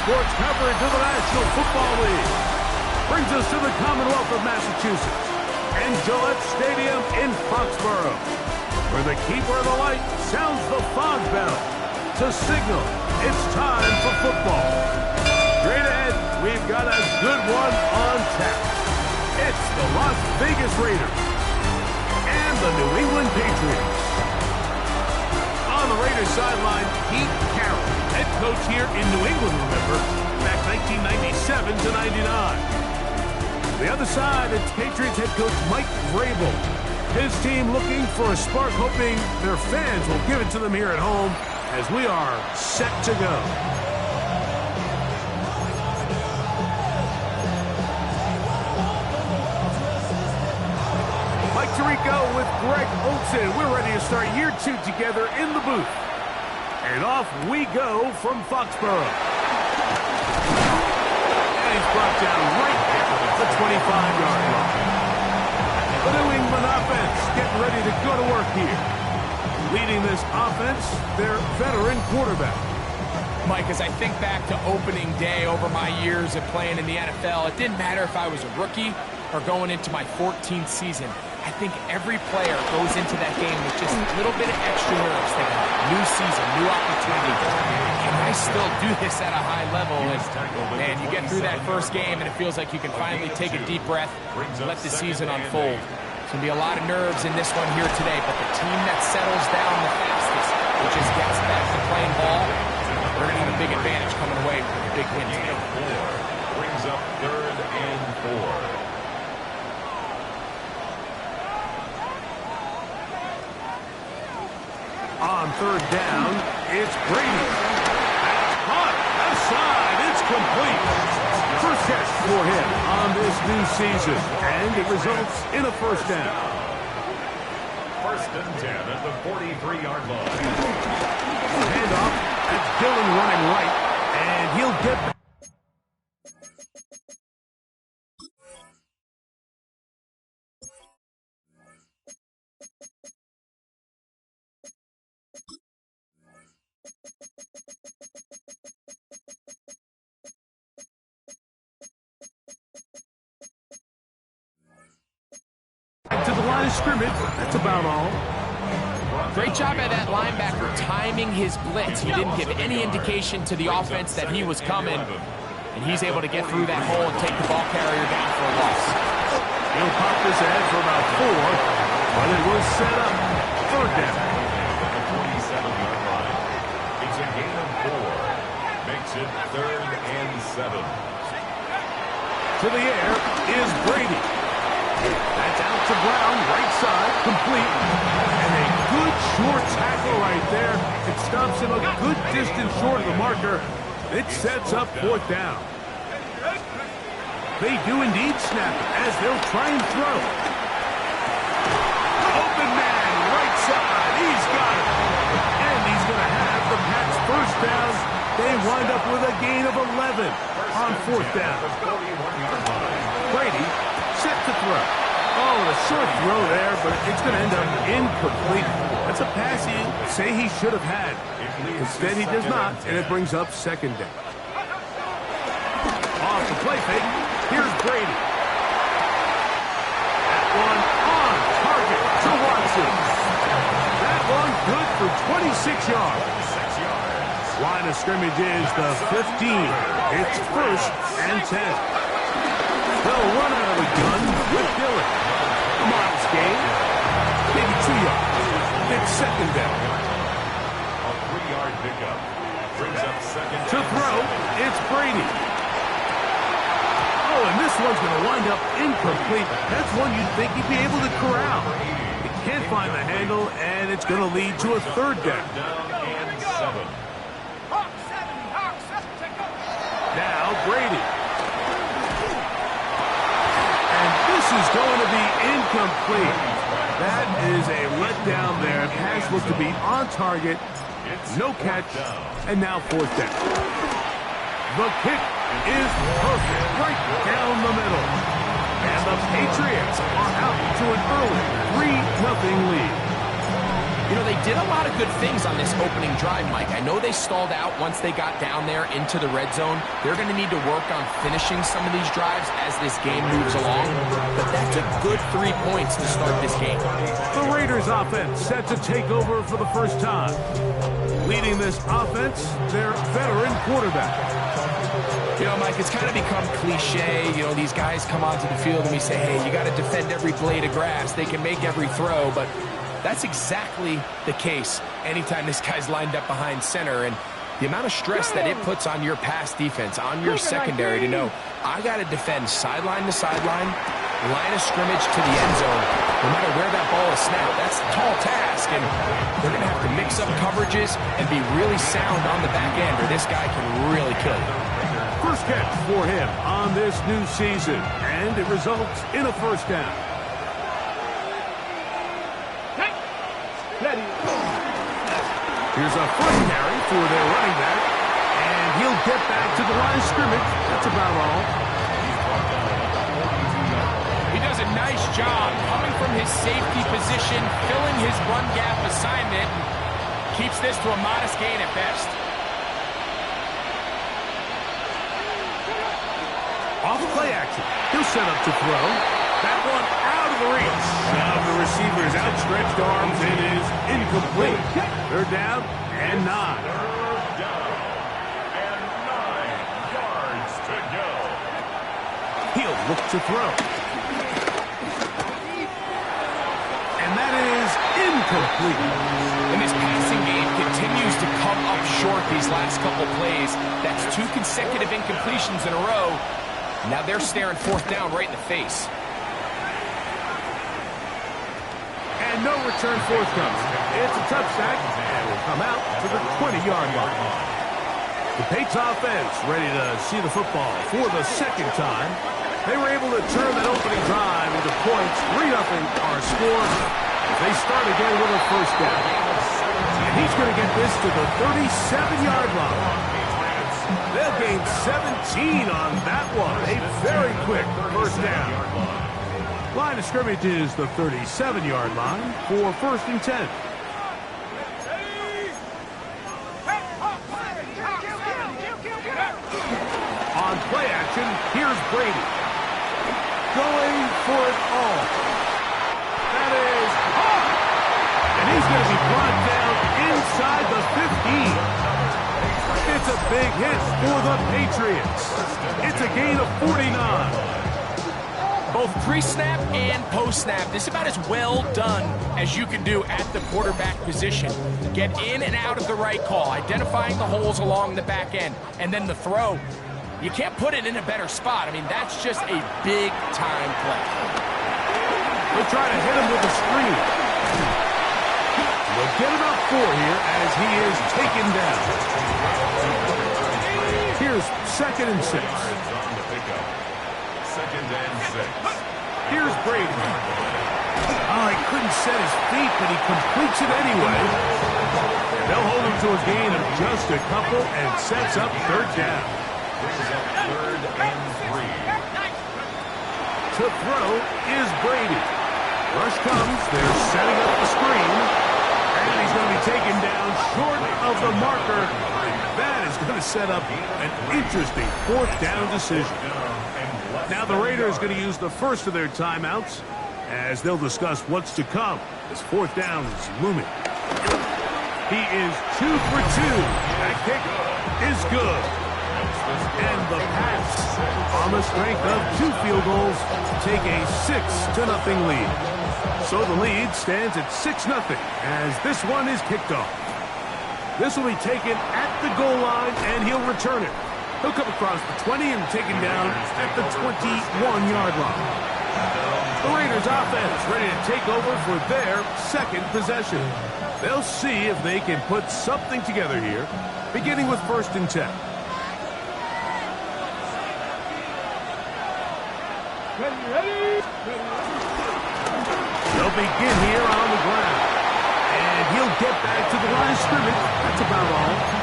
sports coverage of the National Football League brings us to the Commonwealth of Massachusetts and Gillette Stadium in Foxborough, where the keeper of the light sounds the fog bell to signal it's time for football. Straight ahead, we've got a good one on tap. It's the Las Vegas Raiders and the New England Patriots. On the Raiders sideline, Pete Carroll, head coach here in New England, remember, back 1997 to 99. The other side, it's Patriots head coach Mike Vrabel. His team looking for a spark, hoping their fans will give it to them here at home as we are set to go. Mike Tirico with Greg Olsen. We're ready to start year 2 together in the booth. And off we go from Foxborough. And he's brought down right at the 25-yard line. The New England offense getting ready to go to work here. Leading this offense, their veteran quarterback. Mike, as I think back to opening day over my years of playing in the NFL, it didn't matter if I was a rookie or going into my 14th season. I think every player goes into that game with just a little bit of extra nerves, thinking, new season, new opportunity. Can I still do this at a high level? And, man, you get through that first game, and it feels like you can finally take a deep breath and let the season unfold. There's going to be a lot of nerves in this one here today, but the team that settles down the fastest and just gets back to playing ball, we're going to have a big advantage coming away from a big win today. Brings up 3rd and 4. On 3rd down, it's Brady. That's caught. Outside. It's complete. First catch for him on this new season. And it results in a first down. 1st and 10 at the 43-yard line. Handoff. That's Dillon running right. And he'll get back. To the line of scrimmage, that's about all. Great job by that linebacker timing his blitz. He didn't give any indication to the offense that he was coming, and he's able to get through that hole and take the ball carrier down for a loss. He'll pop this ahead for about 4, but it was set up. 3rd down. At the 47-yard line. It's a gain of 4. Makes it 3rd and 7. To the air is Brady. That's out to Brown, right side, complete. And a good short tackle right there. It stops him a good distance short of the marker. It sets up 4th down. They do indeed snap it as they'll try and throw. Open man, right side. He's got it. And he's going to have the Pats' first down. They wind up with a gain of 11 on 4th down. Brady set to throw. Oh, a short throw there, but it's going to end up incomplete. That's a pass he'd say he should have had. Instead, he does not, and it brings up 2nd down. Off the play fake, here's Brady. That one on target to Watson. That one good for 26 yards. Line of scrimmage is the 15. It's 1st and 10. They'll run out of the gun with Dillon. A modest gain. Maybe 2 yards. It's 2nd down. A 3-yard pickup. Brings up 2nd. To throw, it's Brady. Oh, and this one's going to wind up incomplete. That's one you'd think he'd be able to corral. He can't find the handle, and it's going to lead to a 3rd down. Down and 7. Now Brady. This is going to be incomplete. That is a letdown there. Pass looked to be on target. No catch. And now 4th down. The kick is perfect. Right down the middle. And the Patriots are out to an early 3-0 lead. You know, they did a lot of good things on this opening drive, Mike. I know they stalled out once they got down there into the red zone. They're going to need to work on finishing some of these drives as this game moves along. But that's a good 3 points to start this game. The Raiders offense set to take over for the first time. Leading this offense, their veteran quarterback. You know, Mike, it's kind of become cliche. You know, these guys come onto the field and we say, hey, you got to defend every blade of grass. They can make every throw, but that's exactly the case anytime this guy's lined up behind center. And the amount of stress that it puts on your pass defense, on your secondary to know, I got to defend sideline to sideline, line of scrimmage to the end zone, no matter where that ball is snapped. That's a tall task, and they're going to have to mix up coverages and be really sound on the back end, or this guy can really kill you. First catch for him on this new season, and it results in a first down. Here's a first carry for their running back, and he'll get back to the line of scrimmage. That's about all. He does a nice job coming from his safety position, filling his run gap assignment, and keeps this to a modest gain at best. Off play action. He'll set up to throw. That one out of the reach of the receiver's outstretched arms. It is incomplete. They're down and 9. Third down and 9 yards to go. He'll look to throw. And that is incomplete. And this passing game continues to come up short these last couple plays. That's 2 consecutive incompletions in a row. Now they're staring fourth down right in the face. And no return forthcoming. It's a tough sack, and will come out to the 20-yard line. The Patriots offense ready to see the football for the second time. They were able to turn that opening drive into points. 3-0 our score. They start again with a first down. And he's going to get this to the 37-yard line. They'll gain 17 on that one. A very quick first down. Line of scrimmage is the 37-yard line for first and 10. On play action, here's Brady. Going for it all. That is hard. And he's going to be brought down inside the 15. It's a big hit for the Patriots. It's a gain of 49. Both pre-snap and post-snap, this is about as well done as you can do at the quarterback position. Get in and out of the right call, identifying the holes along the back end, and then the throw. You can't put it in a better spot. I mean, that's just a big-time play. They'll try to hit him with a screen. They'll get about 4 here as he is taken down. Here's 2nd and 6. Second and 6. Here's Brady. Oh, he couldn't set his feet, but he completes it anyway. They'll hold him to a gain of just a couple and sets up third down. Brings up third and 3. To throw is Brady. Rush comes. They're setting up the screen. And he's going to be taken down short of the marker. That is going to set up an interesting fourth down decision. Now the Raiders are going to use the first of their timeouts as they'll discuss what's to come. This fourth down is looming. He is 2 for 2. That kick is good. And the pass on the strength of 2 field goals take a 6-0 lead. So the lead stands at 6-0 as this one is kicked off. This will be taken at the goal line, and he'll return it. He'll come across the 20 and taken down at the 21-yard line. The Raiders offense ready to take over for their second possession. They'll see if they can put something together here, beginning with 1st and 10. They'll begin here on the ground. And he'll get back to the line of scrimmage. That's about all.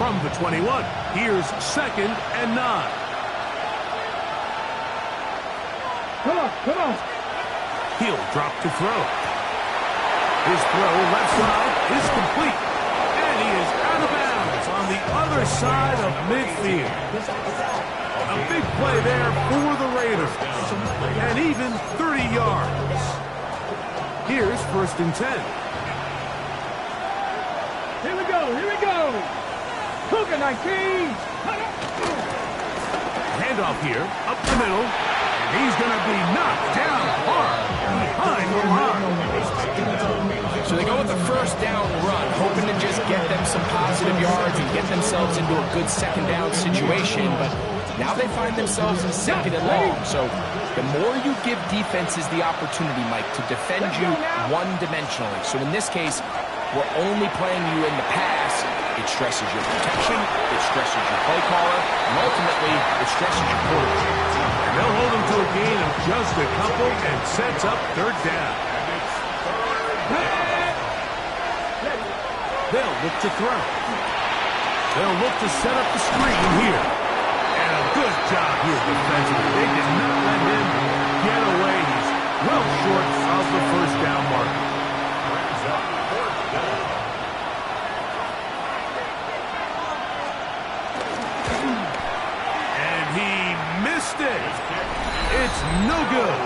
From the 21, here's 2nd and 9. Come on. He'll drop to throw. His throw left side is complete. And he is out of bounds on the other side of midfield. A big play there for the Raiders. And even 30 yards. Here's 1st and 10. Here we go. Cougar 19. Handoff here, up the middle. And he's going to be knocked down hard behind the line. So they go with the 1st down run, hoping to just get them some positive yards and get themselves into a good 2nd down situation. But now they find themselves in 2nd and long. So the more you give defenses the opportunity, Mike, to defend you one-dimensionally. So in this case, we're only playing you in the pass. It stresses your protection, it stresses your play caller, and ultimately, it stresses your quarterback. And they'll hold him to a gain of just a couple and sets up 3rd down. They'll look to throw. They'll look to set up the screen here. And a good job here defensively. They did not let him get away. He's well short of the 1st down mark. And he missed it. It's no good.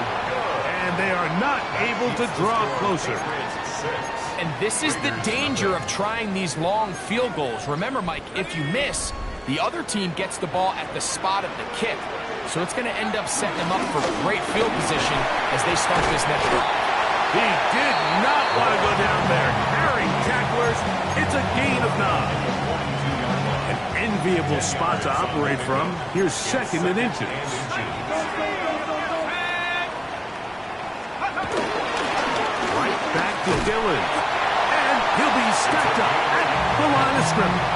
And they are not able to draw closer. And this is the danger of trying these long field goals. Remember, Mike, if you miss, the other team gets the ball at the spot of the kick. So it's going to end up setting them up for great field position as they start this next drive. He did not want to go down there. Carrying tacklers, it's a gain of 9. An enviable spot to operate from. Here's 2nd and inches. Right back to Dillon. And he'll be stacked up at the line of scrimmage.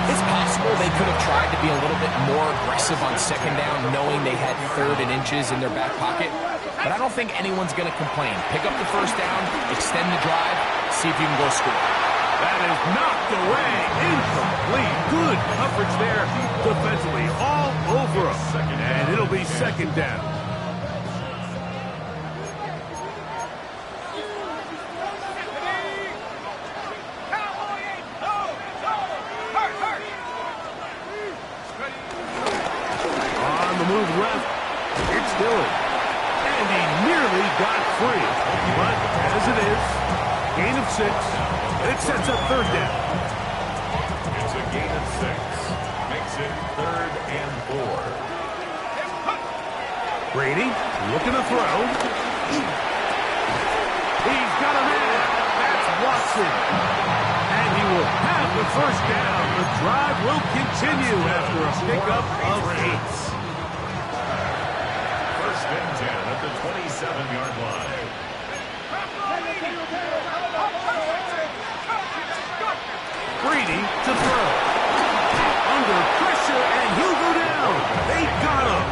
It's possible they could have tried to be a little bit more aggressive on 2nd down, knowing they had 3rd and inches in their back pocket. But I don't think anyone's going to complain. Pick up the 1st down, extend the drive, see if you can go score. That is knocked away. Incomplete. Good coverage there defensively. All over him. And it'll be 2nd down. On the move left, it's Dillon. And he nearly got free. But as it is, gain of 6. And it sets up 3rd down. It's a gain of 6. Makes it 3rd and 4. Brady looking to throw. He's got a man. That's Watson. And he will have the 1st down. The drive will continue after a pickup of 8. 1st and 10 at the 27-yard line. Brady to throw. Under pressure, and he'll go down. They got him.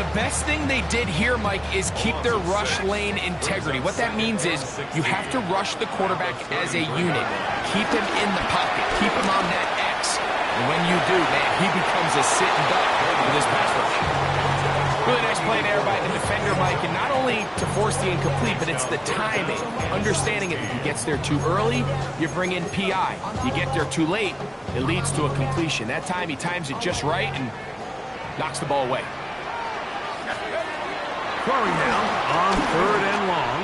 The best thing they did here, Mike, is keep their rush lane integrity. What that means is you have to rush the quarterback as a unit. Keep him in the pocket. Keep him on that X. And when you do, man, he becomes a sitting duck with his pass rush. Really nice play there by the defender, Mike, and not only to force the incomplete, but it's the timing. Understanding if he gets there too early, you bring in PI. You get there too late, it leads to a completion. That time he times it just right and knocks the ball away. Throwing now on 3rd and long.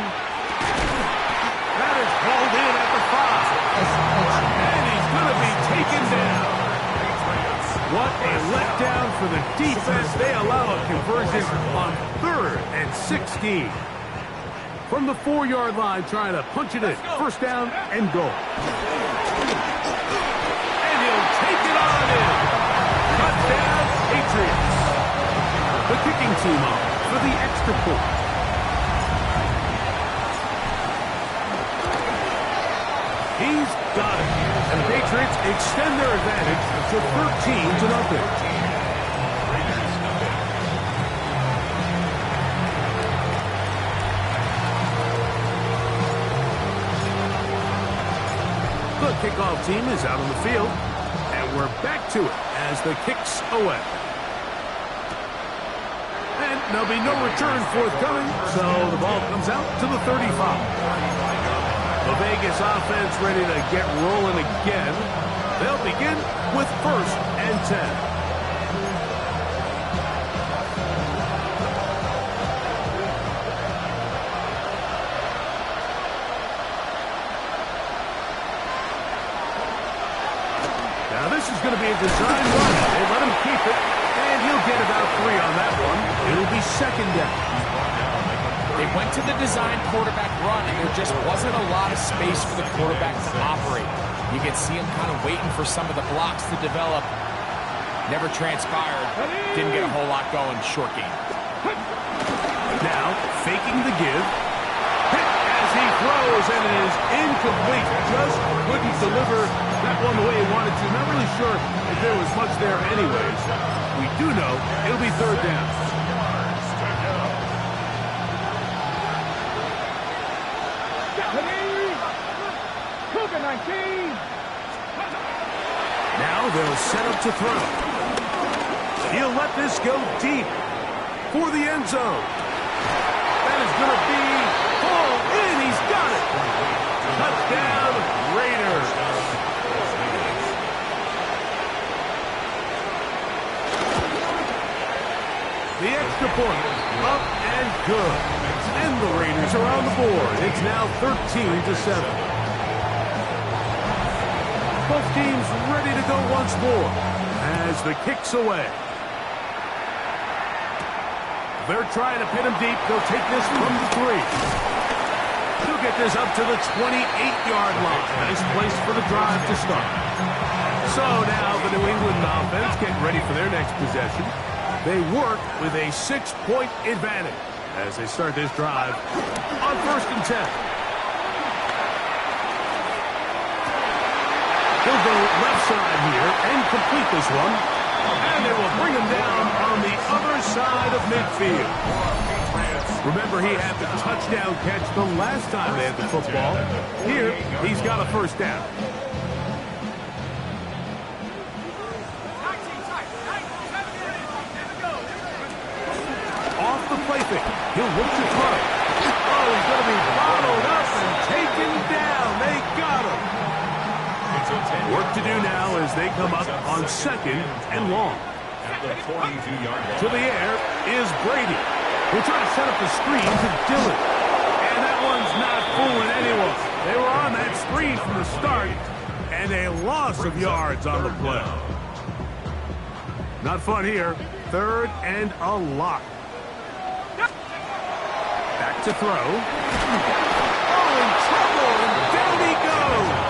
That is hauled in at the 5. And he's going to be taken down. What a letdown for the defense. They allow a conversion on 3rd and 16. From the 4-yard line, trying to punch it in. 1st down and goal. And he'll take it on in. Touchdown, Patriots. The kicking team up for the extra point. He's got it. And the Patriots extend their advantage to 13-0. The kickoff team is out on the field. And we're back to it as the kick's away. And there'll be no return forthcoming, so the ball comes out to the 35. The Vegas offense ready to get rolling again. They'll begin with 1st and 10. Now this is going to be a design run. They let him keep it, and he'll get about 3 on that one. It'll be 2nd down. They went to the design quarterback run, and there just wasn't a lot of space for the quarterback to operate. You could see him kind of waiting for some of the blocks to develop. Never transpired. Didn't get a whole lot going. Short game. Now, faking the give. As he throws, and it is incomplete. Just couldn't deliver that one the way he wanted to. Not really sure if there was much there anyways. We do know it'll be 3rd down. Cougar 19. Now they'll set up to throw. He'll let this go deep for the end zone. That is going to be pulled in. He's got it. Touchdown, Raiders. The extra point, up and good. And the Raiders are on the board. It's now 13-7. Both teams ready to go once more as the kick's away. They're trying to pin him deep. They'll take this from the 3. He'll get this up to the 28-yard line. Nice place for the drive to start. So now the New England offense getting ready for their next possession. They work with a 6-point advantage as they start this drive on 1st and 10. He'll go left side here and complete this one. And they will bring him down on the other side of midfield. Remember, he had the touchdown catch the last time they had the football. Here, he's got a 1st down. Off the play fake. He'll look to throw. Oh, he's going to be bottled up and taken down. They got him. Work to do now as they come up on 2nd and long. To the air is Brady. We'll try to set up the screen to Dillon. And that one's not fooling anyone. They were on that screen from the start, and a loss of yards on the play. Not fun here. 3rd and a lot. Back to throw. Oh, in trouble, and down he goes.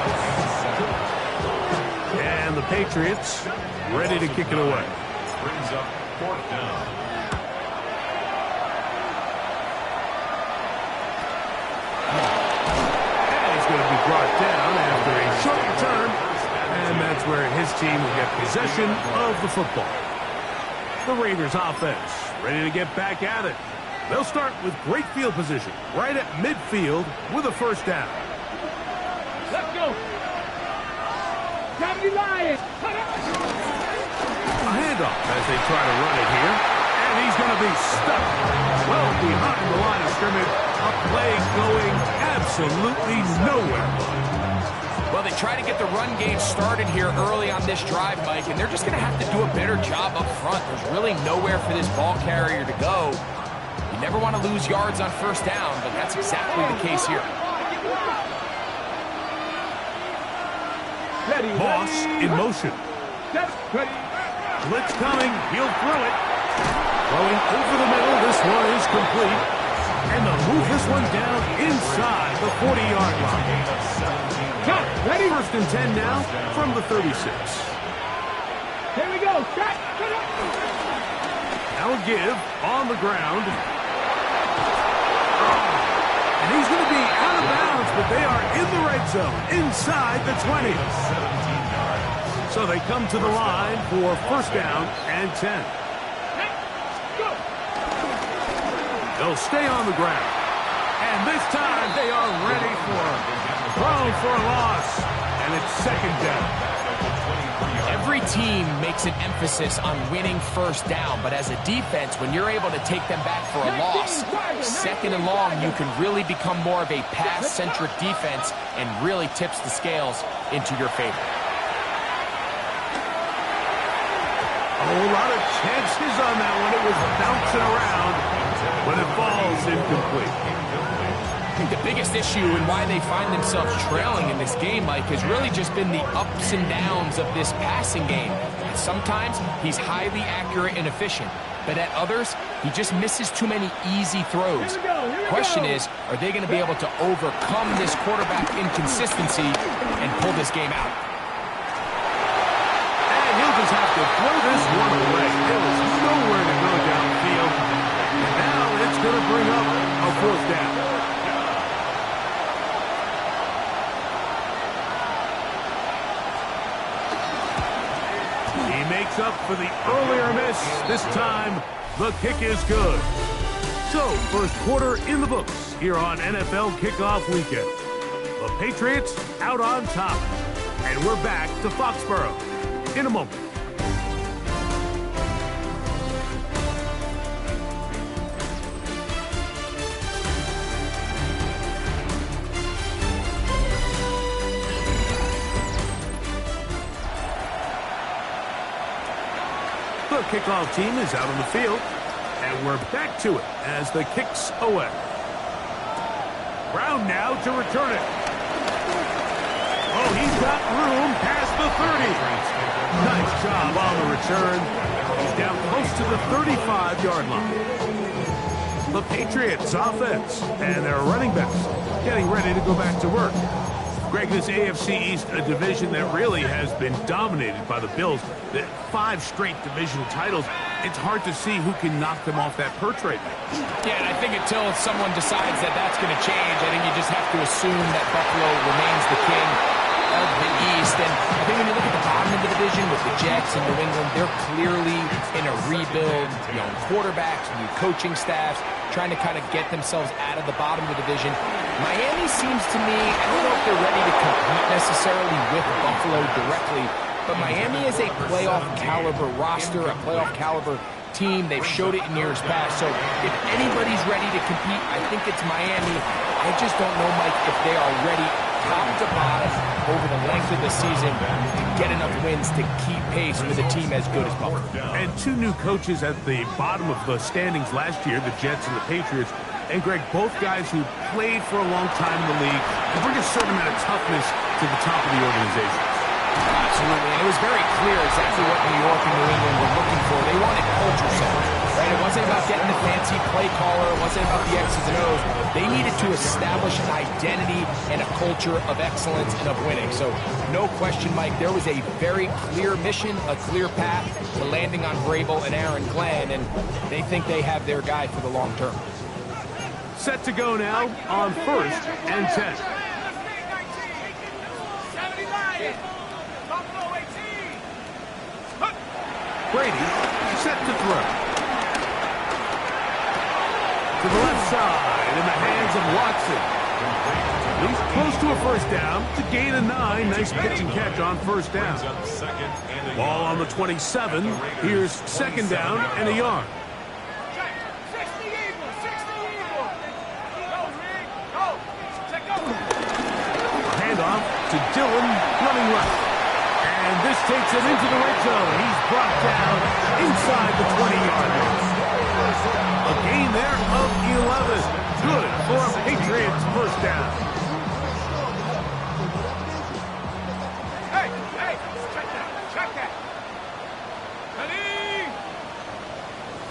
And the Patriots ready to kick it away. Brings up 4th down. And he's going to be brought down after a short return. And that's where his team will get possession of the football. The Raiders offense ready to get back at it. They'll start with great field position right at midfield with a 1st down. Let's go. Gravity Lions. A handoff as they try to run it here. And he's going to be stuck well behind the line of scrimmage. A play going absolutely nowhere. Well, they try to get the run game started here early on this drive, Mike, and they're just going to have to do a better job up front. There's really nowhere for this ball carrier to go. You never want to lose yards on 1st down, but that's exactly the case here. Moss in motion. Blitz coming. He'll throw it. Throwing over the middle. This one is complete. And they'll move this one down inside the 40-yard line. Ready? 1st and 10 now from the 36. Here we go. Now a give on the ground. And he's going to be out of bounds, but they are in the red zone, inside the 20. So they come to the line for 1st down and 10. They'll stay on the ground. And this time they are ready for him. Thrown for a loss. And it's second down. Every team makes an emphasis on winning first down, but as a defense, when you're able to take them back for a loss, second and long, you can really become more of a pass-centric defense and really tips the scales into your favor. Oh, a lot of chances on that one. It was bouncing around, but it falls incomplete. I think the biggest issue and why they find themselves trailing in this game, Mike, has really just been the ups and downs of this passing game. Sometimes he's highly accurate and efficient, but at others, he just misses too many easy throws. Question is, are they going to be able to overcome this quarterback inconsistency and pull this game out? And he'll just have to throw this one away. There was nowhere to go downfield. And now it's going to bring up a fourth down. Makes up for the earlier miss. This time, the kick is good. So, first quarter in the books here on NFL Kickoff Weekend. The Patriots out on top. And we're back to Foxborough in a moment. The kickoff team is out on the field, and we're back to it as the kick's away. Brown now to return it. Oh, he's got room past the 30. Nice job on the return. He's down close to the 35-yard line. The Patriots offense and their running backs getting ready to go back to work. Greg, this AFC East, a division that really has been dominated by the Bills. The 5 straight division titles, it's hard to see who can knock them off that perch right now. Yeah, and I think until someone decides that that's going to change, I think you just have to assume that Buffalo remains the king of the East. And I think when you look at the bottom of the division with the Jets and New England, they're clearly in a rebuild, young quarterbacks, new coaching staffs, trying to kind of get themselves out of the bottom of the division. Miami seems to me, I don't know if they're ready to compete necessarily with Buffalo directly, but Miami is a playoff caliber roster, a playoff caliber team. They've showed it in years past. So if anybody's ready to compete, I think it's Miami. I just don't know, Mike, if they are ready top to bottom over the length of the season to get enough wins to keep pace with a team as good as Buffalo. And 2 new coaches at the bottom of the standings last year, the Jets and the Patriots. And, Greg, both guys who played for a long time in the league and bring a certain amount of toughness to the top of the organization. Absolutely, and it was very clear exactly what New York and New England were looking for. They wanted culture setters, right? It wasn't about getting the fancy play caller. It wasn't about the X's and O's. They needed to establish an identity and a culture of excellence and of winning. So, no question, Mike, there was a very clear mission, a clear path to landing on Vrabel and Aaron Glenn, and they think they have their guy for the long term. Set to go now on 1st and 10. Brady set to throw. To the left side in the hands of Watson. He's close to a first down to gain a 9. Nice pitch and catch on first down. Ball on the 27. Here's second down and a yard. Handoff to Dillon, running left. And this takes him into the red zone. He's brought down inside the 20-yard line. A gain there of 11. Good for a Patriots first down. Hey, check that. Ready?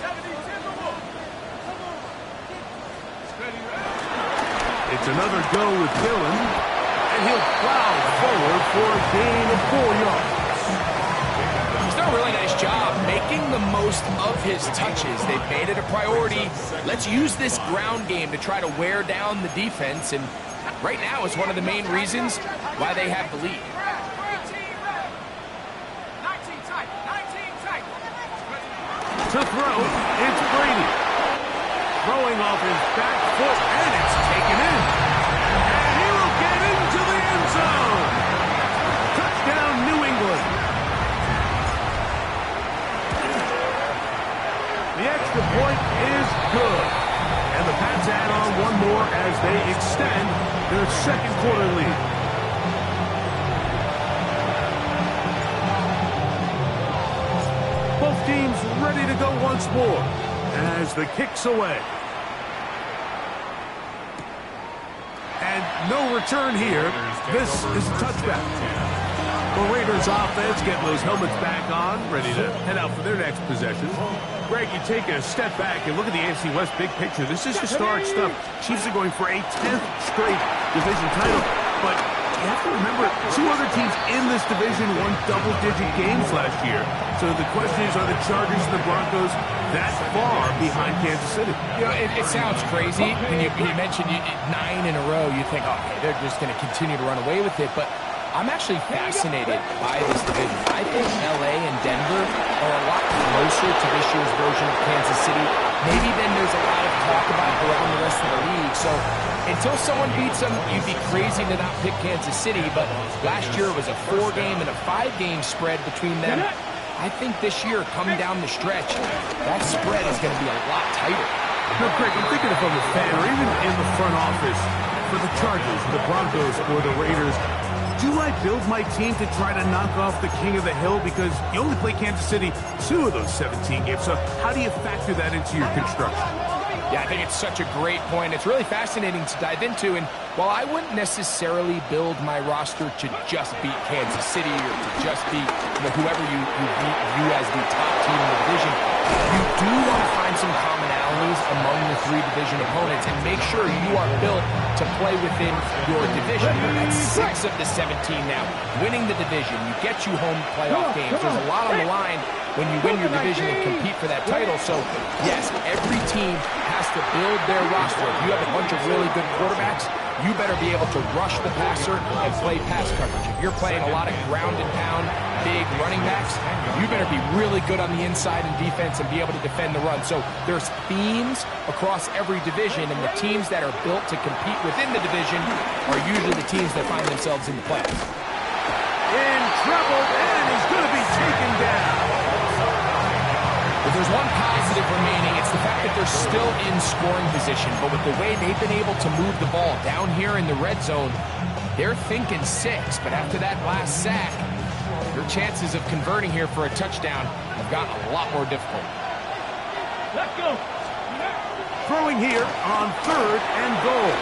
70 Timberwolves. It's another go with Dillon, and he'll plow forward for a gain of 4 yards. He's done a really nice job making the most of his touches. They've made it a priority. Let's use this ground game to try to wear down the defense, and right now it's one of the main reasons why they have the lead. 19 tight. To throw, it's Brady. Throwing off his back foot, and it's taken in. And he will get into the end zone. their second quarter lead. Both teams ready to go once more as the kick's away. And no return here. This is a touchback. The Raiders offense getting those helmets back on, ready to head out for their next possession. Greg, you take a step back and look at the AFC West big picture. This is historic stuff. Chiefs are going for a 10th straight division title. But you have to remember, two other teams in this division won double-digit games last year. So the question is, are the Chargers and the Broncos that far behind Kansas City? You know, it sounds crazy. When you mentioned 9 in a row, you think, oh, okay, they're just going to continue to run away with it. But I'm actually fascinated by this division. I think LA and Denver are a lot closer to this year's version of Kansas City. Maybe then there's a lot of talk about around the rest of the league. So until someone beats them, you'd be crazy to not pick Kansas City. But last year it was a 4-game and a 5-game spread between them. I think this year, coming down the stretch, that spread is going to be a lot tighter. No, Craig, I'm thinking if I'm a fan or even in the front office for the Chargers, the Broncos, or the Raiders, do I build my team to try to knock off the king of the hill? Because you only play Kansas City 2 of those 17 games. So how do you factor that into your construction? Yeah, I think it's such a great point. It's really fascinating to dive into. And while I wouldn't necessarily build my roster to just beat Kansas City or to just beat whoever you view as the top team in the division, you do want to find some commonalities among the 3 division opponents and make sure you are built to play within your division. That's 6 of the 17 now. Winning the division, you get you home playoff games. There's a lot on the line when you win your division and compete for that title. So, yes, every team has to build their roster. If you have a bunch of really good quarterbacks, you better be able to rush the passer and play pass coverage. If you're playing a lot of ground and pound, big running backs, you better be really good on the inside in defense and be able to defend the run. So there's themes across every division, and the teams that are built to compete within the division are usually the teams that find themselves in the playoffs. In trouble, and he's going to be taken down. If there's one positive remaining, it's the fact that they're still in scoring position. But with the way they've been able to move the ball down here in the red zone, they're thinking 6. But after that last sack, your chances of converting here for a touchdown have gotten a lot more difficult. Let's go. Throwing here on 3rd and goal.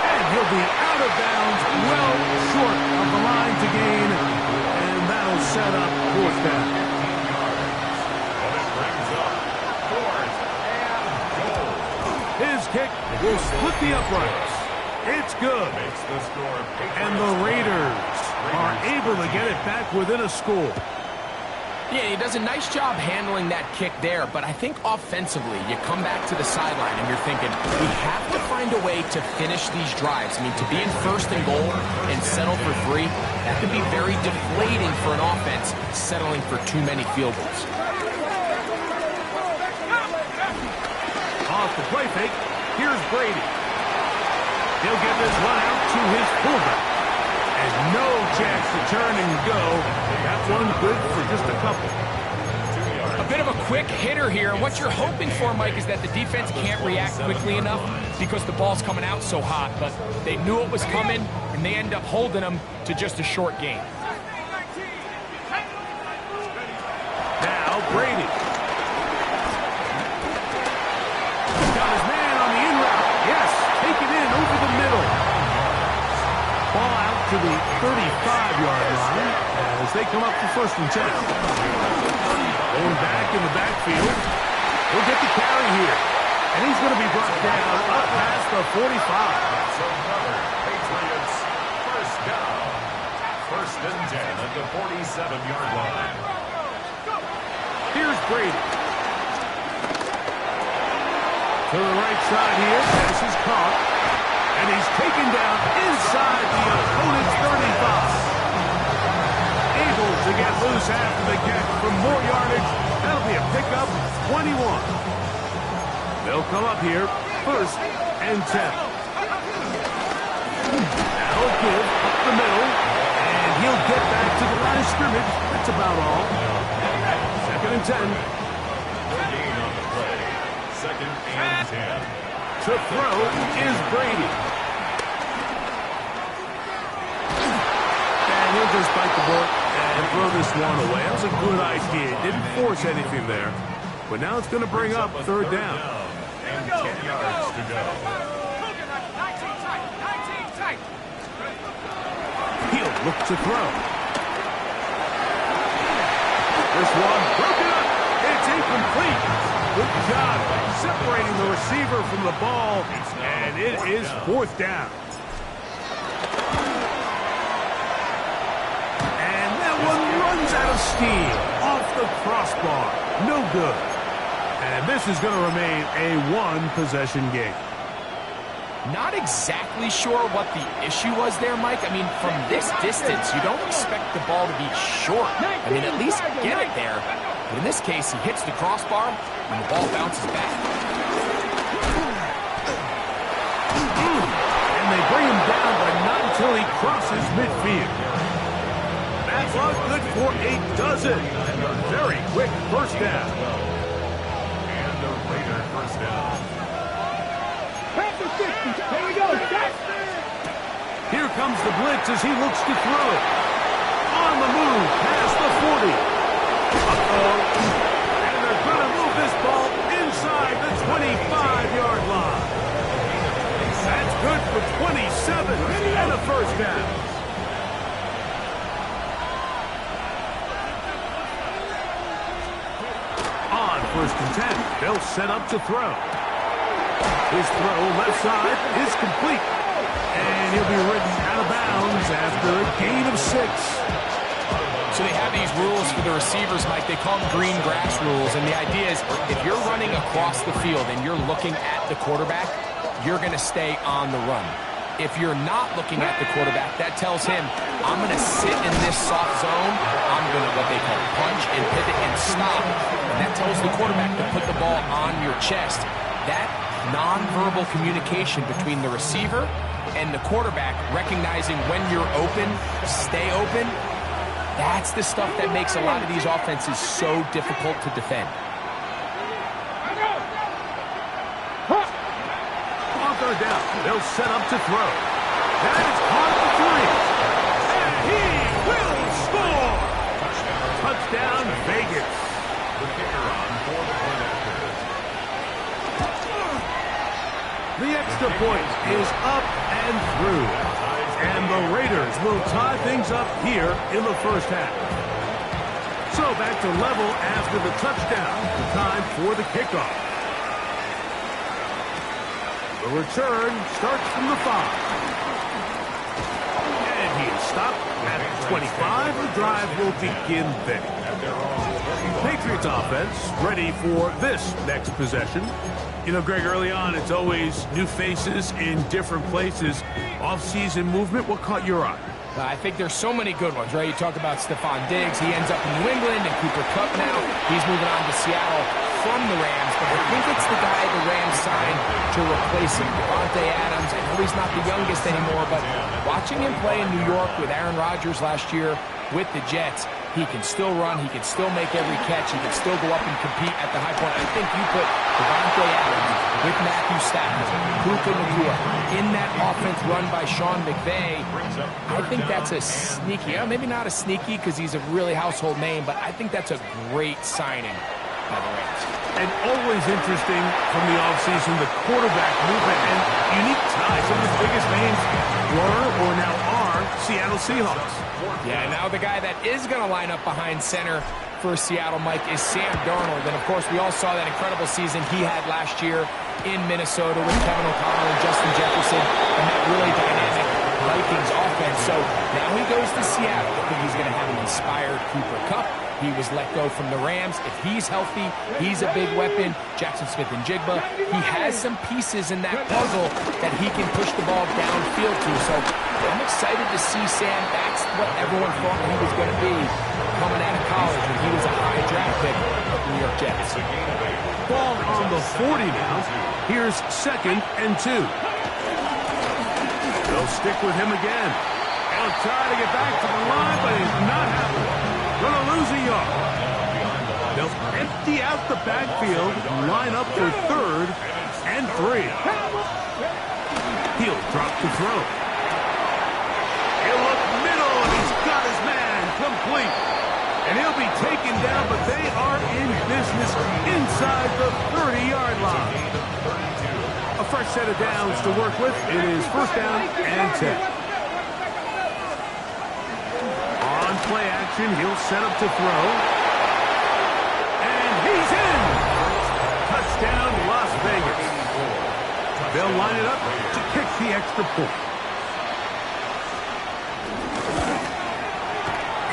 And he'll be out of bounds, well short of the line to gain. And that'll set up 4th down. And it brings up 4th and goal. His kick will split the uprights. It's good. Makes the score. And the Raiders are able to get it back within a score. Yeah, he does a nice job handling that kick there, but I think offensively, you come back to the sideline and you're thinking, we have to find a way to finish these drives. I mean, to be in 1st and goal and settle for 3, that could be very deflating for an offense settling for too many field goals. Off the play fake, here's Brady. He'll get this one out to his fullback. And no chance to turn and go. That one good for just a couple. A bit of a quick hitter here. And what you're hoping for, Mike, is that the defense can't react quickly enough because the ball's coming out so hot. But they knew it was coming, and they end up holding them to just a short game. Now Brady. He's got his man on the in route. Yes, take it in over the middle. Ball out to the 35-yard line as they come up for 1st and 10. Going back in the backfield. He'll get the carry here. And he's going to be brought down up past the 45. That's another Patriots 1st down. 1st and 10 at the 47-yard line. Here's Brady. To the right side here. Pass is caught. And he's taken down inside the opponent's 35. Able to get loose after the catch for more yardage. That'll be a pickup, 21. They'll come up here, 1st and 10. That'll give up the middle. And he'll get back to the line of scrimmage. That's about all. 2nd and 10. Gain on the play. 2nd and 10. To throw is Brady. And he'll just bite the bullet and throw this one away. That was a good idea. Didn't force anything there. But now it's going to bring up third down. And 10 yards to go. He'll look to throw. This one broken up. It's incomplete. Good job separating the receiver from the ball. And it is fourth down. And that one runs out of steam. Off the crossbar. No good. And this is going to remain a one-possession game. Not exactly sure what the issue was there, Mike. I mean, from this distance, you don't expect the ball to be short. I mean, at least get it there. But in this case, he hits the crossbar, and the ball bounces back. And they bring him down, but not until he crosses midfield. That's all good for a dozen. Very quick first down. And the Raider first down. Here we go. Here comes the blitz as he looks to throw it. On the move, past the 40. Uh-oh. And they're going to move this ball inside the 25-yard line. That's good for 27 and a first down. On first and 10, they'll set up to throw. His throw left side is complete. And he'll be ridden out of bounds after a gain of 6. So they have these rules for the receivers, Mike. They call them green grass rules. And the idea is if you're running across the field and you're looking at the quarterback, you're going to stay on the run. If you're not looking at the quarterback, that tells him, I'm going to sit in this soft zone. I'm going to what they call punch and pivot and stop. And that tells the quarterback to put the ball on your chest. That nonverbal communication between the receiver and the quarterback, recognizing when you're open, stay open, that's the stuff that makes a lot of these offenses so difficult to defend. On third down, they'll set up to throw. That is caught for 3. And he will score! Touchdown, Vegas. The kicker on for the point after. The extra point is up and through. And the Raiders will tie things up here in the first half. So back to level after the touchdown. Time for the kickoff. The return starts from the 5. And he is stopped at 25. The drive will begin then. Patriots offense ready for this next possession. You know, Greg, early on, it's always new faces in different places. Off-season movement, what caught your eye? I think there's so many good ones, right? You talk about Stephon Diggs. He ends up in New England, and Cooper Kupp now. He's moving on to Seattle from the Rams, but I think it's the guy the Rams signed to replace him, Devontae Adams. I know he's not the youngest anymore, but watching him play in New York with Aaron Rodgers last year with the Jets, he can still run, he can still make every catch, he can still go up and compete at the high point. I think you put Devontae Adams with Matthew Stafford, Puka Nacua in that offense run by Sean McVay. I think that's a sneaky, maybe not a sneaky because he's a really household name, but I think that's a great signing by the Rams. And always interesting from the offseason, the quarterback movement and unique ties. Some of the biggest names were or now are Seattle Seahawks. Yeah, now the guy that is going to line up behind center for Seattle, Mike, is Sam Darnold. And, of course, we all saw that incredible season he had last year in Minnesota with Kevin O'Connell and Justin Jefferson and that really dynamic Vikings offense. So now he goes to Seattle. I think he's going to have an inspired Cooper Kupp. He was let go from the Rams. If he's healthy, he's a big weapon. Jackson Smith-Njigba, he has some pieces in that puzzle that he can push the ball downfield to. So I'm excited to see Sam. That's what everyone thought he was going to be coming out of college when he was a high draft pick of the New York Jets. Ball on the 40 now. Here's 2nd and 2. They'll stick with him again. He'll try to get back to the line, but he's not happening. Gonna lose a yard. They'll empty out the backfield, line up for 3rd and 3. He'll drop the throw. He'll look middle, and he's got his man complete. And he'll be taken down, but they are in business inside the 30-yard line. A fresh set of downs to work with. It is first down and 10. On play action, he'll set up to throw. And he's in! Touchdown, Las Vegas. They'll line it up to kick the extra point.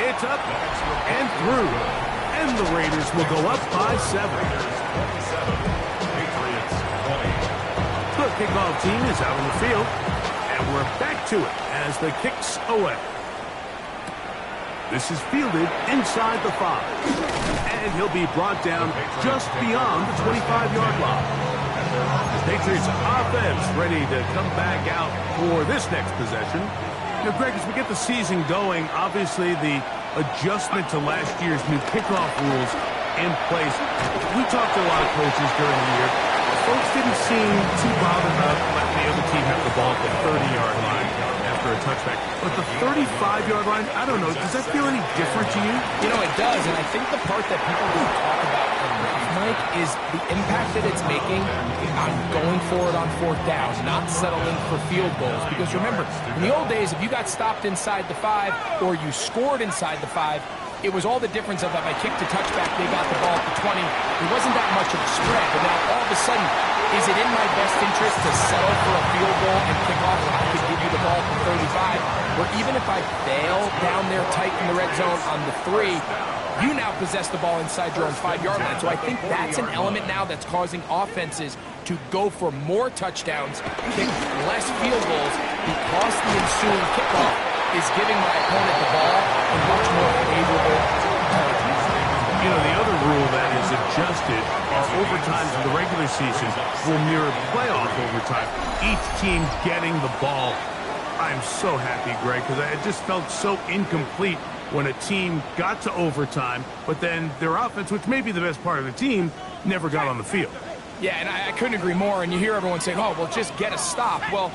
It's up and through. And the Raiders will go up by 7. Patriots 20. The kickoff team is out on the field. And we're back to it as the kick's away. This is fielded inside the 5. And he'll be brought down just beyond the 25-yard line. The Patriots offense ready to come back out for this next possession. Now, Greg, as we get the season going, obviously the adjustment to last year's new kickoff rules in place. We talked to a lot of coaches during the year. Folks didn't seem too bothered about letting the other team have the ball at the 30-yard line after a touchback. But the 35-yard line, I don't know, does that feel any different to you? You know, it does, and I think the part that people don't talk about enough, Mike, is the impact that it's making on going for it on 4th downs, not settling for field goals. Because remember, in the old days, if you got stopped inside the 5 or you scored inside the 5, it was all the difference of if I kicked a touchback, they got the ball at the 20. It wasn't that much of a spread, but now all of a sudden, is it in my best interest to settle for a field goal and kick off when I could give you the ball at the 35? Or even if I fail down there tight in the red zone on the 3, you now possess the ball inside your own 5-yard line. So I think that's an element now that's causing offenses to go for more touchdowns, kick less field goals, because the ensuing kickoff is giving my opponent the ball in much more favorable territory. You know, the other rule that is adjusted are overtimes in the regular season will mirror playoff overtime. Each team getting the ball. I'm so happy, Greg, because I just felt so incomplete when a team got to overtime, but then their offense, which may be the best part of the team, never got on the field. Yeah, and I couldn't agree more. And you hear everyone saying, oh, well, just get a stop. Well,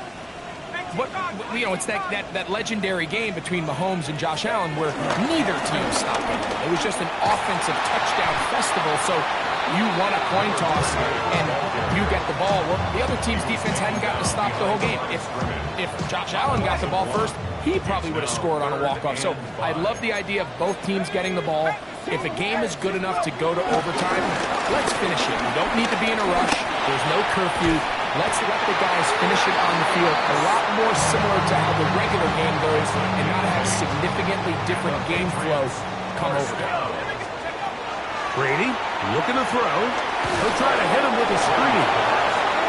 you know, it's that legendary game between Mahomes and Josh Allen where neither team stopped him. It was just an offensive touchdown festival. So you won a coin toss and you get the ball. Well, the other team's defense hadn't gotten to stop the whole game. If Josh Allen got the ball first, he probably would have scored on a walk-off. So I love the idea of both teams getting the ball. If a game is good enough to go to overtime, let's finish it. We don't need to be in a rush. There's no curfew. Let's let the guys finish it on the field. A lot more similar to how the regular game goes and not have significantly different game flows come overtime. Brady looking to throw. He'll try to hit him with a screen.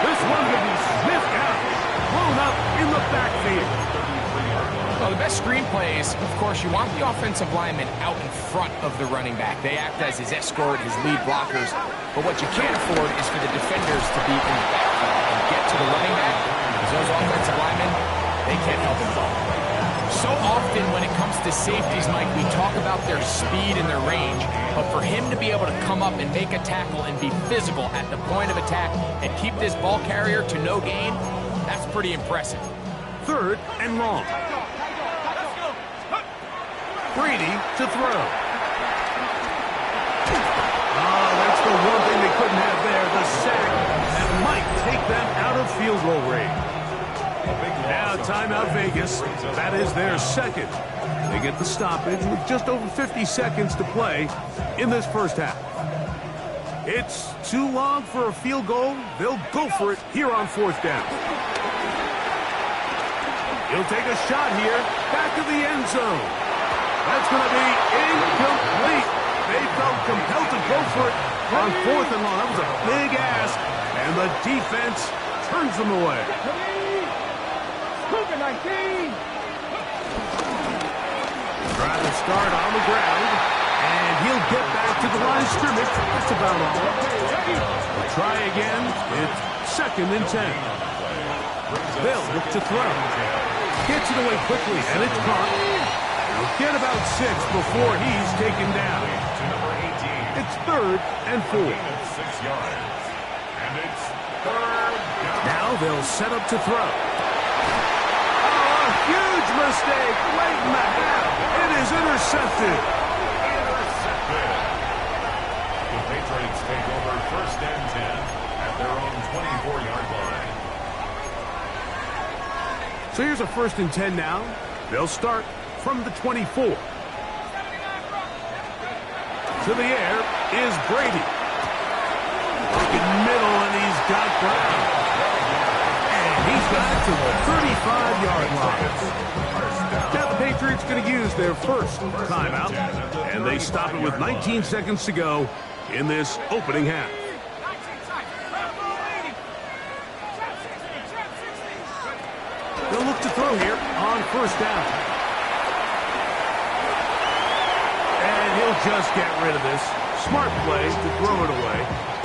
This one will be sniffed out. Blown up in the backfield. Well, the best screen plays, of course, you want the offensive lineman out in front of the running back. They act as his escort, his lead blockers. But what you can't afford is for the defenders to be in the backfield and get to the running back. Because those offensive linemen, they can't help him at all. So often when it comes to safeties, Mike, we talk about their speed and their range. But for him to be able to come up and make a tackle and be physical at the point of attack and keep this ball carrier to no gain, that's pretty impressive. 3rd and long. Brady to throw. Oh, that's the one thing they couldn't have there, the sack that might take them out of field goal range. Now timeout Vegas. That is their 2nd. They get the stoppage with just over 50 seconds to play in this first half. It's too long for a field goal. They'll go for it here on 4th down. He'll take a shot here, back of the end zone. That's going to be incomplete. They felt compelled to go for it on 4th and long. That was a big ask, and the defense turns them away. Trying to start on the ground, and he'll get back to the line of scrimmage. That's about all. We'll try again. It's 2nd and 10. They'll look to throw. Gets it away quickly, and it's caught. He'll get about 6 before he's taken down. It's 3rd and 4. 6 yards. And it's Now they'll set up to throw. Oh, a huge mistake late in the half. It is intercepted. The Patriots take over 1st and 10 at their own 24-yard line. So here's a 1st and 10 now. They'll start from the 24. To the air is Brady. Looking middle, and he's got Brown. And he's got it to the 35-yard line. Now the Patriots going to use their first timeout, and they stop it with 19 seconds to go in this opening half. They'll look to throw here on 1st down. And he'll just get rid of this. Smart play to throw it away,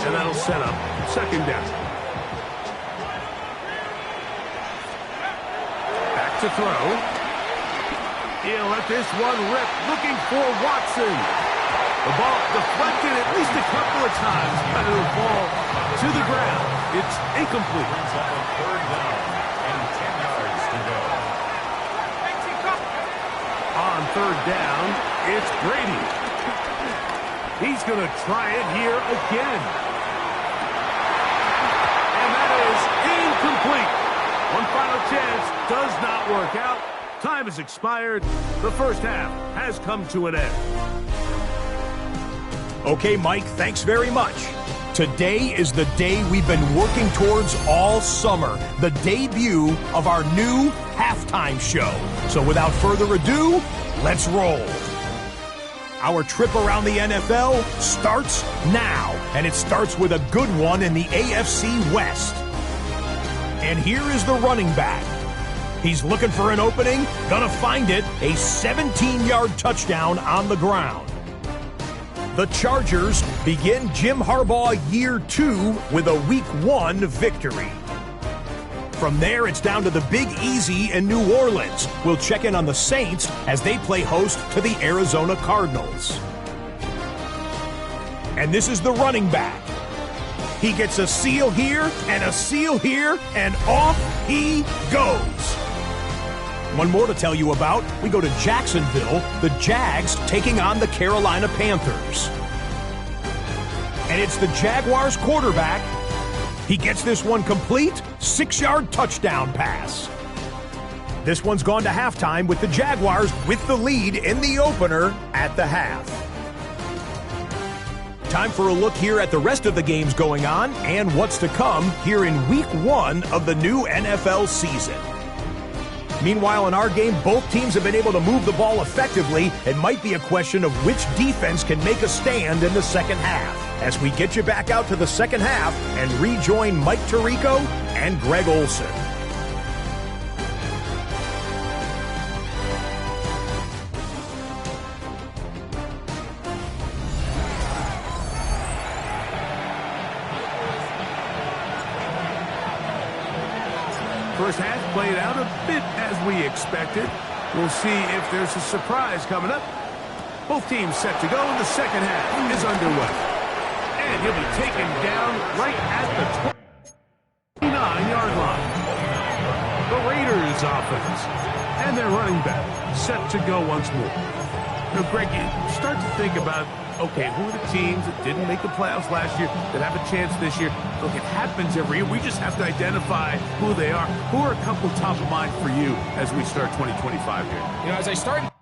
and that'll set up 2nd down. Back to throw. He'll let this one rip, looking for Watson. The ball deflected at least a couple of times, but it'll fall to the ground. It's incomplete. Brings up a 3rd down and 10 yards to go. On 3rd down, it's Brady. He's going to try it here again. And that is incomplete. One final chance does not work out. Time has expired. The first half has come to an end. Okay, Mike, thanks very much. Today is the day we've been working towards all summer, the debut of our new halftime show. So without further ado, let's roll. Our trip around the NFL starts now, and it starts with a good one in the AFC West. And here is the running back. He's looking for an opening, gonna find it, a 17-yard touchdown on the ground. The Chargers begin Jim Harbaugh year 2 with a week 1 victory. From there, it's down to the Big Easy in New Orleans. We'll check in on the Saints as they play host to the Arizona Cardinals. And this is the running back. He gets a seal here and a seal here, and off he goes. One more to tell you about. We go to Jacksonville, the Jags taking on the Carolina Panthers. And it's the Jaguars quarterback. He gets this one complete, 6-yard touchdown pass. This one's gone to halftime with the Jaguars with the lead in the opener at the half. Time for a look here at the rest of the games going on and what's to come here in week 1 of the new NFL season. Meanwhile, in our game, both teams have been able to move the ball effectively. It might be a question of which defense can make a stand in the second half. As we get you back out to the second half and rejoin Mike Tirico and Greg Olson. First half played out a bit as we expected. We'll see if there's a surprise coming up. Both teams set to go, and the second half is underway. And he'll be taken down right at the 29-yard line. The Raiders offense and their running back set to go once more. Now, Greg, you start to think about, okay, who are the teams that didn't make the playoffs last year that have a chance this year? Look, it happens every year. We just have to identify who they are. Who are a couple top of mind for you as we start 2025 here? You know, as I start...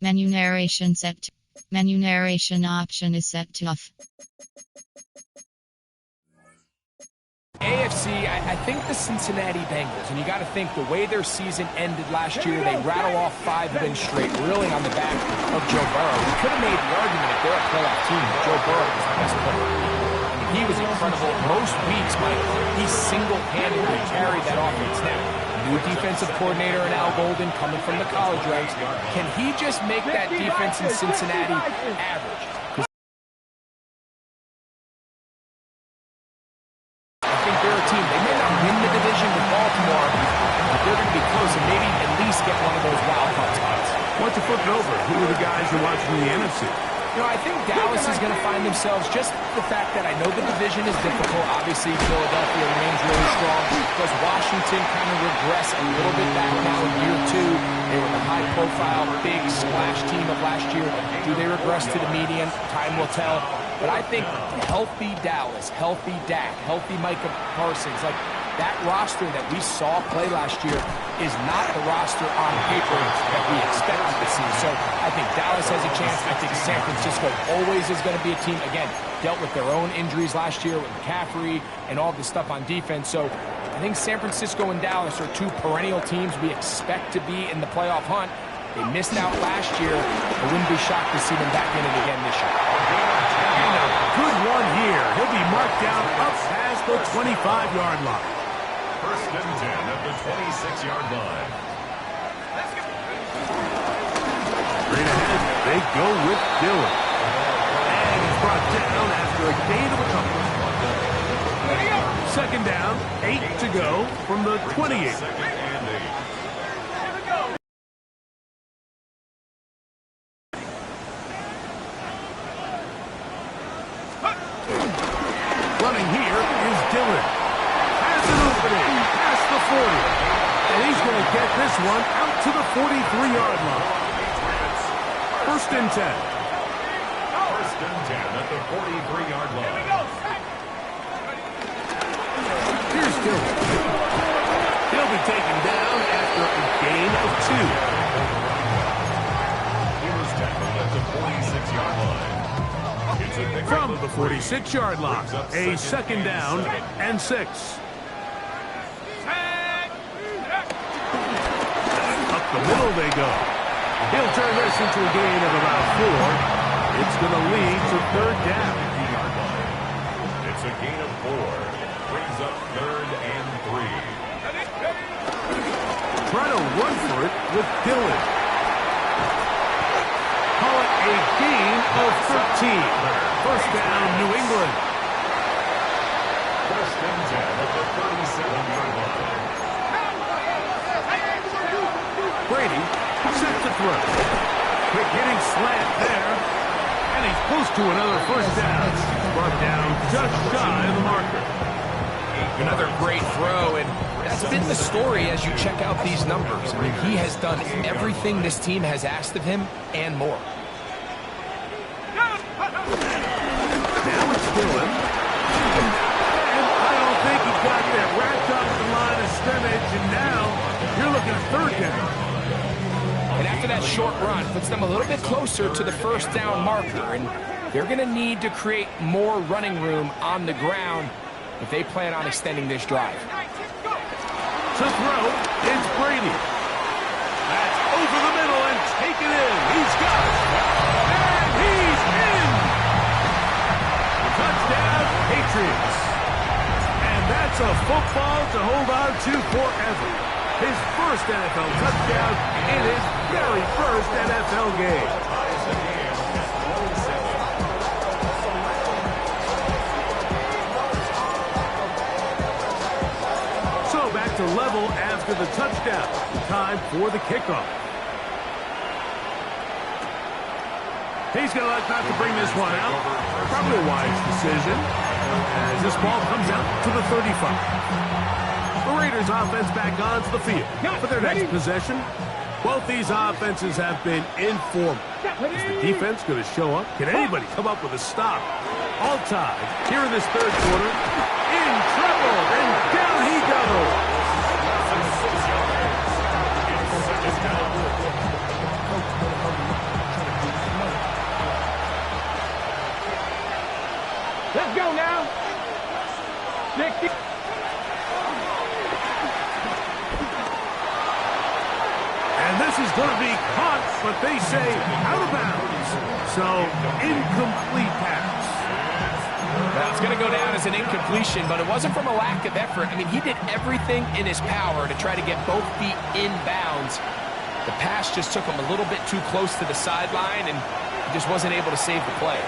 Menu narration set. Menu narration option is set to off. AFC, I think the Cincinnati Bengals, and you got to think the way their season ended last year, they rattle off 5 wins straight, really on the back of Joe Burrow. We could have made the argument if they're a playoff team, Joe Burrow was the best player. I mean, he was incredible. Most weeks, Mike, he single-handedly carried that offense. Now, new defensive coordinator in Al Golden coming from the college ranks. Can he just make that defense in Cincinnati average? They may not win the division with Baltimore, but they're going to be close and maybe at least looking over, who are the guys you're watching in the NFC? You know, I think Dallas is going to find themselves, just the fact that I know the division is difficult. Obviously, Philadelphia remains really strong. Does Washington kind of regress a little bit back now in year 2? They were the high-profile, big splash team of last year. Do they regress to the median? Time will tell. But I think healthy Dallas, healthy Dak, healthy Micah Parsons, like that roster that we saw play last year is not the roster on paper that we expected to see. So I think Dallas has a chance. I think San Francisco always is going to be a team, again, dealt with their own injuries last year with McCaffrey and all the stuff on defense. So I think San Francisco and Dallas are 2 perennial teams we expect to be in the playoff hunt. They missed out last year. I wouldn't be shocked to see them back in it again this year. And a good one here. He'll be marked down up past the 25-yard line. First and 10 at the 26-yard line. Straight ahead, they go with Dillon. And he's brought down after a gain of a couple. Second down, 8 to go from the 28. Second and 8. Running here is Dillon. Has an opening past the 40. And he's going to get this one out to the 43-yard line. First and 10. First and 10 at the 43-yard line. Here's Dillon. He'll be taken down after a gain of 2. He was tackled at the 46-yard line. From the 46-yard line, a second down and 6. Up the middle they go. He'll turn this into a gain of about 4. It's going to lead to third down. It's a gain of 4. Brings up third and 3. Try to run for it with Dillon. Call it a gain of 13. First down, New England. First and 10 at the 37-yard line. Brady set to throw. Quick hitting slant there. And he's close to another first down. Brought down just shy of the marker. Another great throw, and that's been the story as you check out these numbers. I mean, he has done everything this team has asked of him and more. Now it's Dillon. And I don't think he got that wrapped up the line of scrimmage, and now you're looking at third down. And after that short run, puts them a little bit closer to the first down marker, and they're going to need to create more running room on the ground if they plan on extending this drive. To throw, it's Brady. That's over the middle and taken in. He's got it. And he's in. Touchdown, Patriots. And that's a football to hold on to forever. His first NFL touchdown in his very first NFL game. So back to level after the touchdown. Time for the kickoff. He's going to elect not to bring this one out. Probably a wise decision as this ball comes out to the 35. The Raiders offense back onto the field for their next possession. Both these offenses have been informal. Is the defense going to show up? Can anybody come up with a stop? All tied here in this third quarter. In trouble, and down he goes. Let's go now. Nick. And this is going to be caught, but they say out of bounds. So, incomplete pass. Well, it's going to go down as an incompletion, but it wasn't from a lack of effort. I mean, he did everything in his power to try to get both feet in bounds. The pass just took him a little bit too close to the sideline, and he just wasn't able to save the play.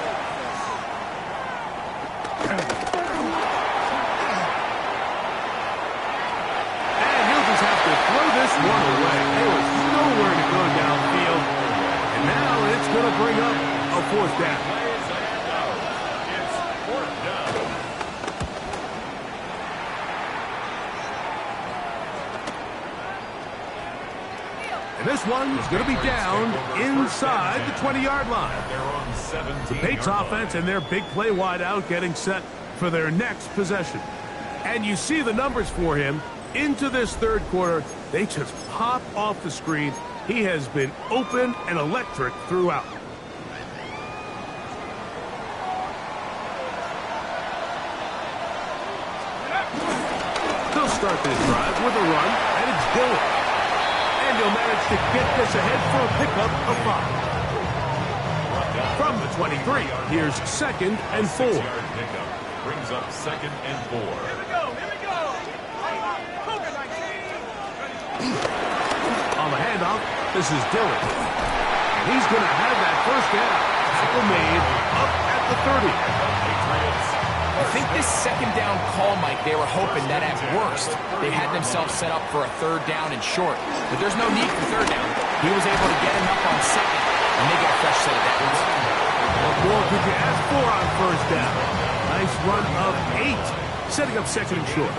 Throw this one away. There was nowhere to go downfield. This one's going to be down inside the 20-yard line. The Patriots offense and their big play wide out getting set for their next possession. And you see the numbers for him into this third quarter. They just pop off the screen. He has been open and electric throughout. They'll start this drive with a run, and it's Dillon. And he'll manage to get this ahead for a pickup of 5. From the 23, here's 2nd and 4. Brings up 2nd and 4. Here we go. On the handoff, this is Dillon. And he's going to have that first down. Tackle made up at the 30. I think this second down call, Mike, they were hoping that at worst they had themselves set up for a third down and short. But there's no need for third down. He was able to get him up on second and they get a fresh set of downs. What more could you ask for on first down? Nice run of 8, setting up 2nd and short.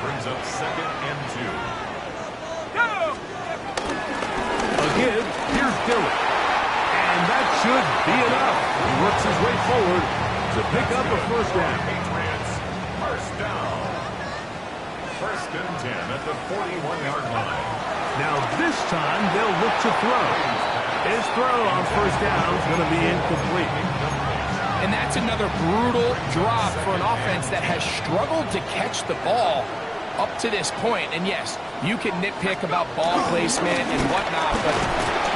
Brings up 2nd and 2. Again, here's Dillon. And that should be enough. He works his way forward to pick up a first down. Patriots, first down. 1st and 10 at the 41-yard line. Now this time they'll look to throw. His throw on first down is going to be incomplete. And that's another brutal drop for an offense that has struggled to catch the ball up to this point. And yes, you can nitpick about ball placement and whatnot, but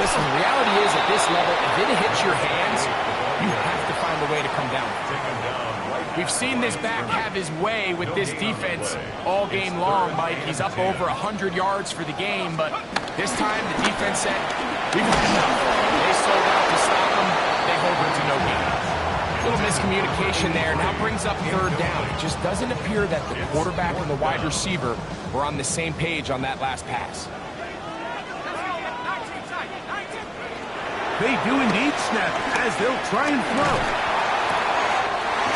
listen, the reality is at this level, if it hits your hands, you have to find a way to come down. We've seen this back have his way with this defense all game long, Mike. He's up over 100 yards for the game, but this time the defense said, we've had enough. They sold out to stop him. They hold him to no gain. A little miscommunication there. Now brings up third down. It just doesn't appear that the quarterback and the wide receiver were on the same page on that last pass. They do indeed snap as they'll try and throw.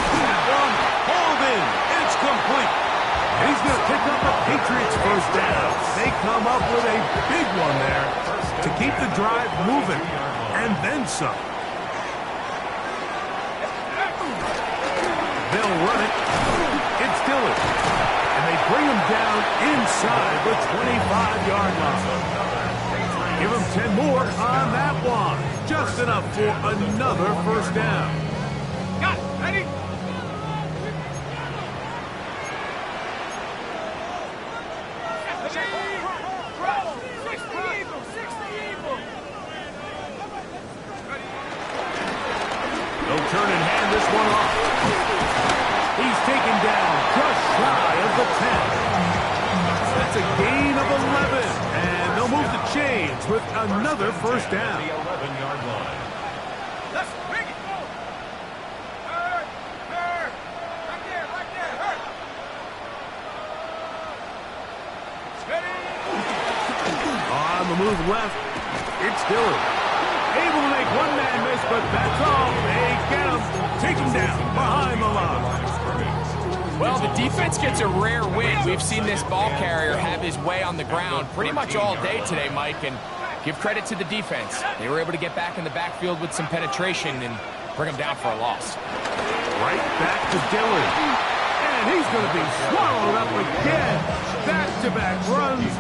That one hauled in. It's complete. And he's going to pick up a Patriots first down. They come up with a big one there to keep the drive moving. And then some. They'll run it. It's Dillon. And they bring him down inside the 25-yard line. Give him 10 more on that one. Just enough for another first down. Got it. Ready? They'll turn and hand this one off. He's taken down just shy of the 10. That's a gain of 11. And they'll move the chains with another first down. The 11-yard line. Let's bring it. Hurt. Right there. Hurt. Ready? On the move left, it's Dillon. Able to make one man miss, but that's all. They get him. Take him down behind the line. Well, the defense gets a rare win. We've seen this ball carrier have his way on the ground pretty much all day today, Mike, and give credit to the defense. They were able to get back in the backfield with some penetration and bring him down for a loss. Right back to Dillon. And he's going to be swallowed up again. Back-to-back runs,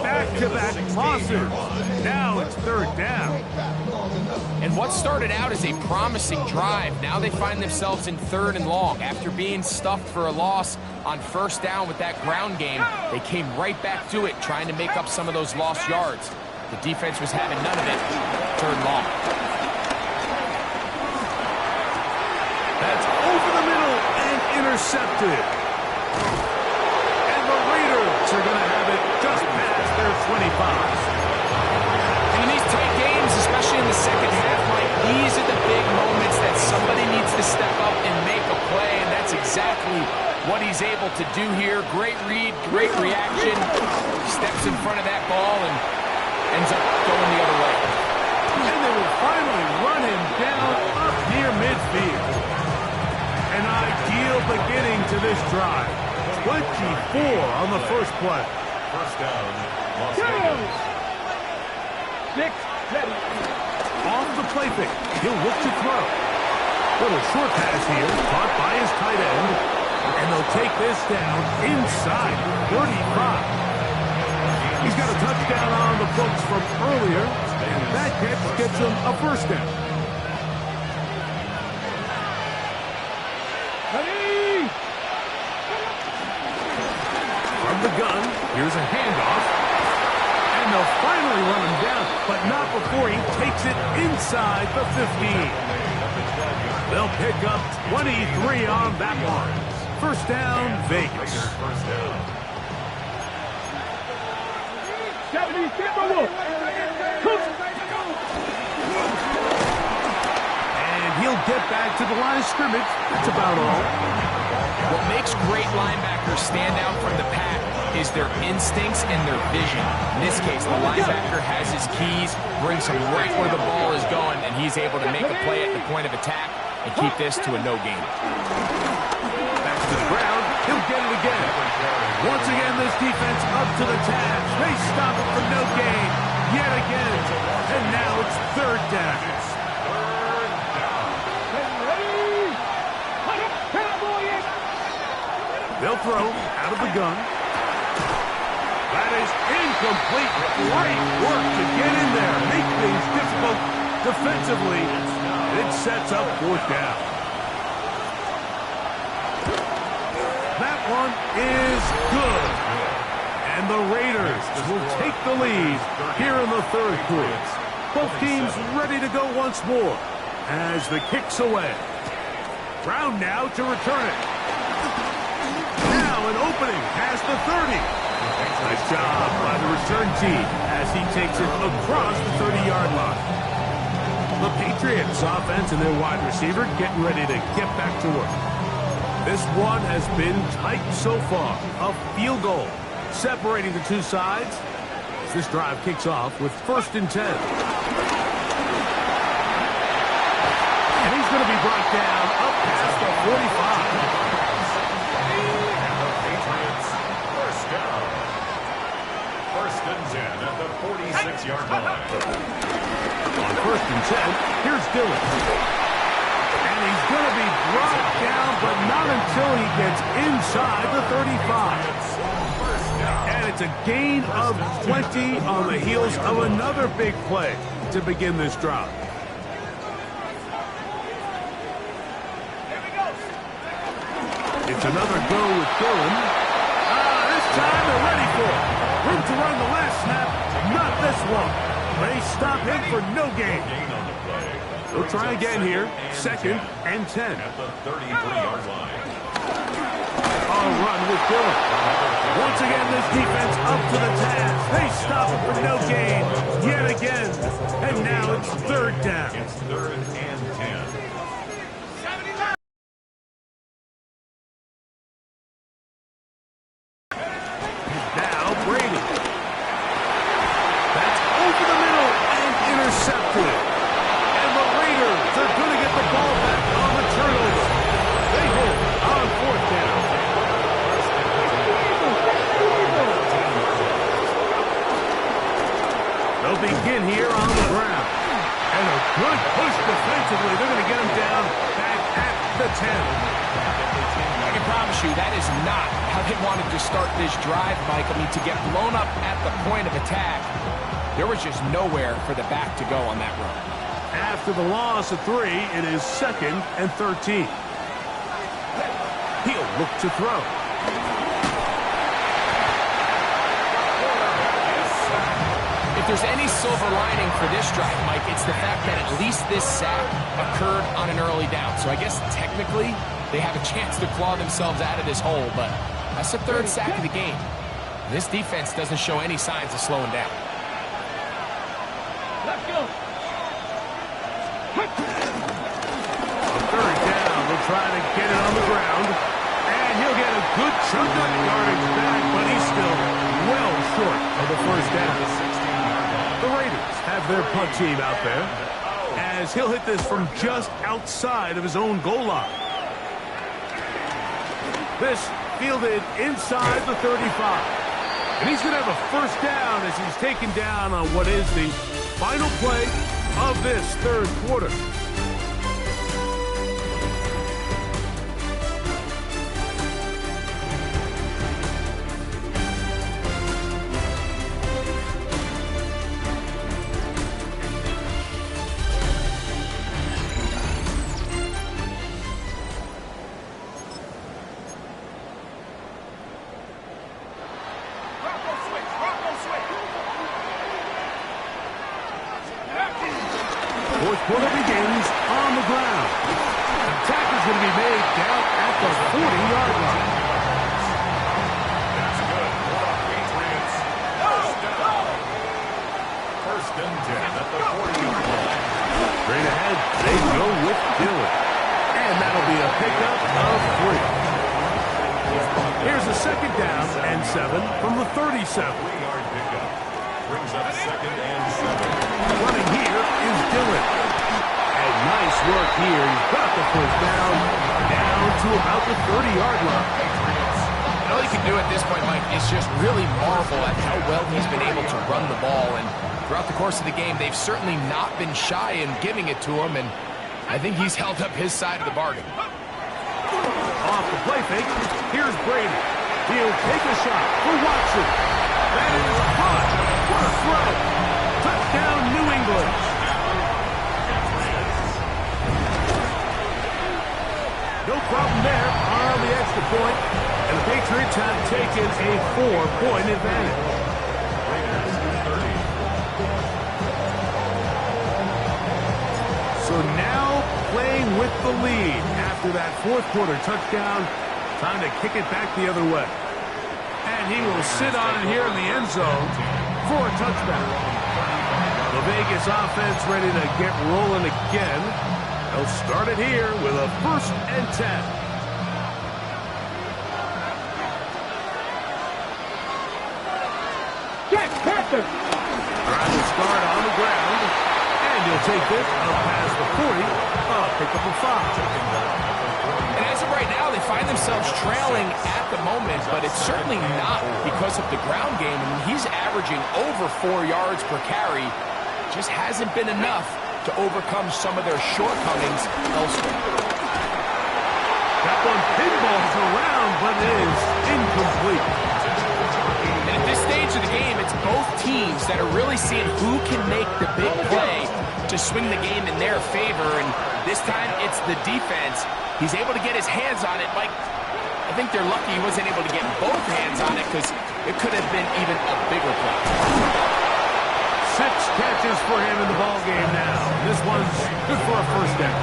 back-to-back losses. Now it's third down. And what started out as a promising drive, now they find themselves in 3rd and long. After being stuffed for a loss on first down with that ground game, they came right back to it, trying to make up some of those lost yards. The defense was having none of it. 3rd and long. That's over the middle and intercepted. And the Raiders are going to have it just past their 25. In these tight games, especially in the second half, Mike, these are the big moments that somebody needs to step up and make a play, and that's exactly what he's able to do here. Great read, great reaction, steps in front of that ball and ends up going the other way. And they will finally run him down up near midfield. An ideal beginning to this drive. 24 on the first play. First down, Los Angeles. Six, ready. Off the play fake. He'll look to throw. Little short pass here, caught by his tight end. And they'll take this down inside 35. He's got a touchdown on the books from earlier, and that catch gets him a first down. Ready. From the gun, here's a handoff. And they'll finally run him down, but not before he takes it inside the 15. They'll pick up 23 on that one. First down, Vegas. First down. 70, get the wolf. And he'll get back to the line of scrimmage. That's about all. What makes great linebackers stand out from the pack is their instincts and their vision. In this case, the linebacker has his keys, brings him right where the ball is going, and he's able to make a play at the point of attack and keep this to a no gain. Back to the ground. He'll get it again. Once again, this defense up to the task. They stop it for no gain. Yet again. And now it's third down. They'll throw out of the gun. That is incomplete. Great work to get in there. Make things difficult defensively. It sets up fourth down. That one is good. And the Raiders will take the lead here in the third quarter. Both teams ready to go once more as the kick's away. Brown now to return it. Now an opening past the 30. Nice job by the return team as he takes it across the 30-yard line. The Patriots offense and their wide receiver getting ready to get back to work. This one has been tight so far. A field goal separating the two sides as this drive kicks off with 1st and 10. And he's going to be brought down up past the 45. First down. 1st and 10 at the 46-yard line. On 1st and 10, here's Dillon. And he's going to be brought down, but not until he gets inside the 35. And it's a gain of 20 on the heels of another big play to begin this drive. It's another go with Dillon. This time they're ready for it. Room to run the last snap, not this one. They stop him for no gain. They'll try again here, 2nd and 10. At the 33-yard line. On a run with Dillon. Once again, this defense up to the task. They stop him for no gain yet again. And now it's 3rd down. It's 3rd and 10. Now Brady. That's over the middle and intercepted. And the Raiders are going to get the ball back on the turnover. They hold on 4th down. They'll begin here on the ground. And a good push defensively. They're going to get him down back at the 10. I can promise you that is not how they wanted to start this drive, Mike. I mean, to get blown up at the point of attack, there was just nowhere for the back to go on that run. After the loss of 3, it is 2nd and 13. He'll look to throw. If there's any silver lining for this drive, Mike, it's the fact that at least this sack occurred on an early down. So I guess technically they have a chance to claw themselves out of this hole, but that's the 3rd sack of the game. This defense doesn't show any signs of slowing down. Let's go. On 3rd down, they'll try to get it on the ground. And he'll get a good chunk of yardage back, but he's still well short of the 1st down. The Raiders have their punt team out there as he'll hit this from just outside of his own goal line. This fielded inside the 35. And he's going to have a 1st down as he's taken down on what is the final play of this third quarter. Fourth quarter begins on the ground. Attack is going to be made down at the 40-yard line. That's good for the Patriots. First down. First and 10 at the 40-yard line. Straight ahead, they go with Dillon. And that'll be a pickup of 3. Here's a second down and 7 from the 37. 3-yard pickup. Brings up second and 7. Running here is Dillon. And nice work here. He's got the first down to about the 30-yard line. All he can do at this point, Mike, is just really marvel at how well he's been able to run the ball. And throughout the course of the game, they've certainly not been shy in giving it to him. And I think he's held up his side of the bargain. Off the play fake, here's Brady. He'll take a shot for Watson. That is caught. What a throw. Touchdown, New England. No problem there on the extra point, and the Patriots have taken a 4-point advantage. So now playing with the lead after that fourth quarter touchdown, time to kick it back the other way. And he will sit on it here in the end zone for a touchdown. The Vegas offense ready to get rolling again. They'll start it here with a 1st and 10. Jack Panther. Trying to start on the ground. And he'll take this up past the 40. Pick up a 5. And as of right now, they find themselves trailing at the moment, but it's certainly not because of the ground game. I mean, he's averaging over 4 yards per carry. Just hasn't been enough to overcome some of their shortcomings elsewhere. That one pinballs around, but it is incomplete. And at this stage of the game, it's both teams that are really seeing who can make the big play to swing the game in their favor. And this time, it's the defense. He's able to get his hands on it. Mike, I think they're lucky he wasn't able to get both hands on it because it could have been even a bigger play. 6 catches for him in the ballgame now. This one's good for a 1st down.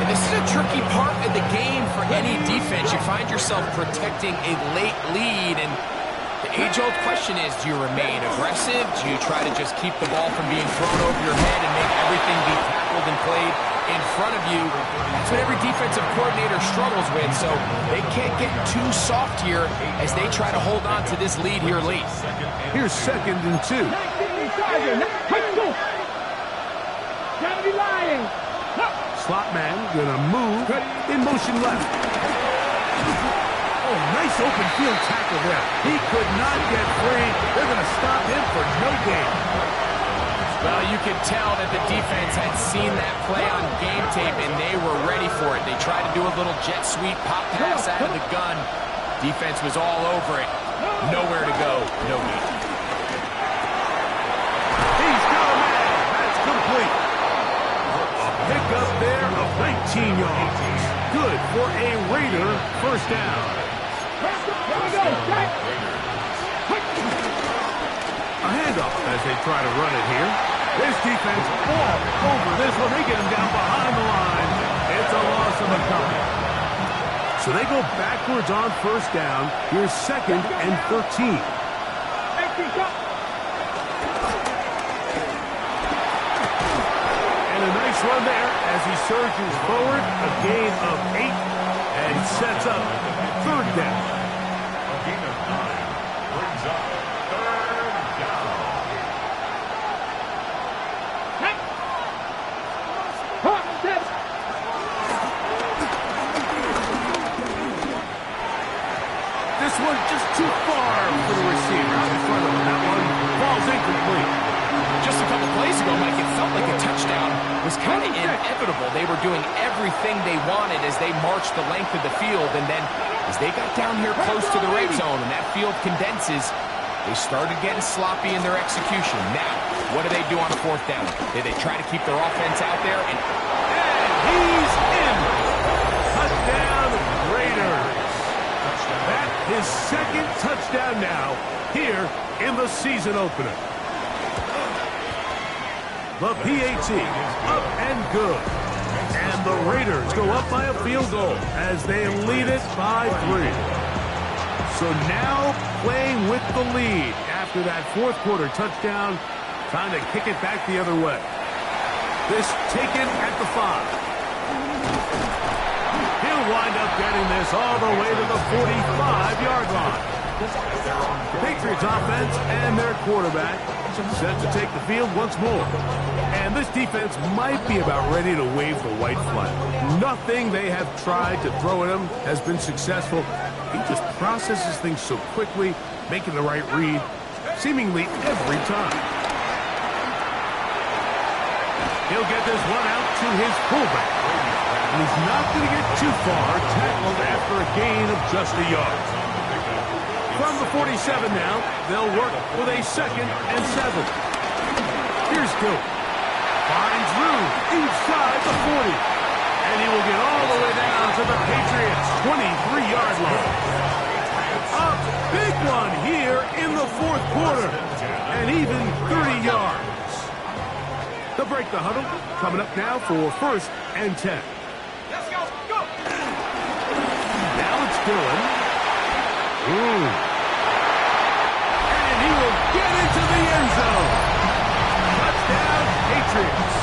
And this is a tricky part of the game for any defense. You find yourself protecting a late lead, and the age-old question is, do you remain aggressive? Do you try to just keep the ball from being thrown over your head and make everything be tackled and played in front of you? That's what every defensive coordinator struggles with, so they can't get too soft here as they try to hold on to this lead here late. Here's 2nd and 2. Gotta be lying. Slot man gonna move in motion left. Oh, nice open field tackle there. He could not get free. They're gonna stop him for no gain. Well, you could tell that the defense had seen that play on game tape, and they were ready for it. They tried to do a little jet sweep, pop pass out of the gun. Defense was all over it. Nowhere to go, no gain. He's got a man. That's complete. A pickup there of 19 yards. Good for a Raider 1st down. Here we go, Jack. A handoff as they try to run it here. This defense all over this one. They get him down behind the line. It's a loss of a couple. So they go backwards on 1st down. Here's 2nd and 13. And a nice run there as he surges forward. A gain of 8 and sets up 3rd down. A gain of 9 brings up 3rd down. This one just too far for the receivers in front of him. That one falls incomplete. just a couple plays ago, Mike, it felt like a touchdown was kind of inevitable. They were doing everything they wanted as they marched the length of the field, and then as they got down here close to the red zone and that field condenses, they started getting sloppy in their execution. Now, what do they do on 4th down? They try to keep their offense out there, and he's in. Touchdown, Raiders. That's his second touchdown now here in the season opener. The PAT up and good. And the Raiders go up by a field goal as they lead it by 3. So now playing with the lead after that 4th quarter touchdown, trying to kick it back the other way. This taken at the 5. He'll wind up getting this all the way to the 45-yard line. The Patriots offense and their quarterback set to take the field once more. And this defense might be about ready to wave the white flag. Nothing they have tried to throw at him has been successful. He just processes things so quickly, making the right read, seemingly every time. He'll get this one out to his fullback. And he's not going to get too far, tackled after a gain of just a yard. From the 47 now, they'll work with a 2nd and 7. Here's Gill. Finds room inside the 40. And he will get all the way down to the Patriots' 23-yard line. A big one here in the 4th quarter. And even 30 yards. They'll break the huddle. Coming up now for 1st and 10. Let's go. Go. Now it's Dillon. And he will get into the end zone. Touchdown, Patriots.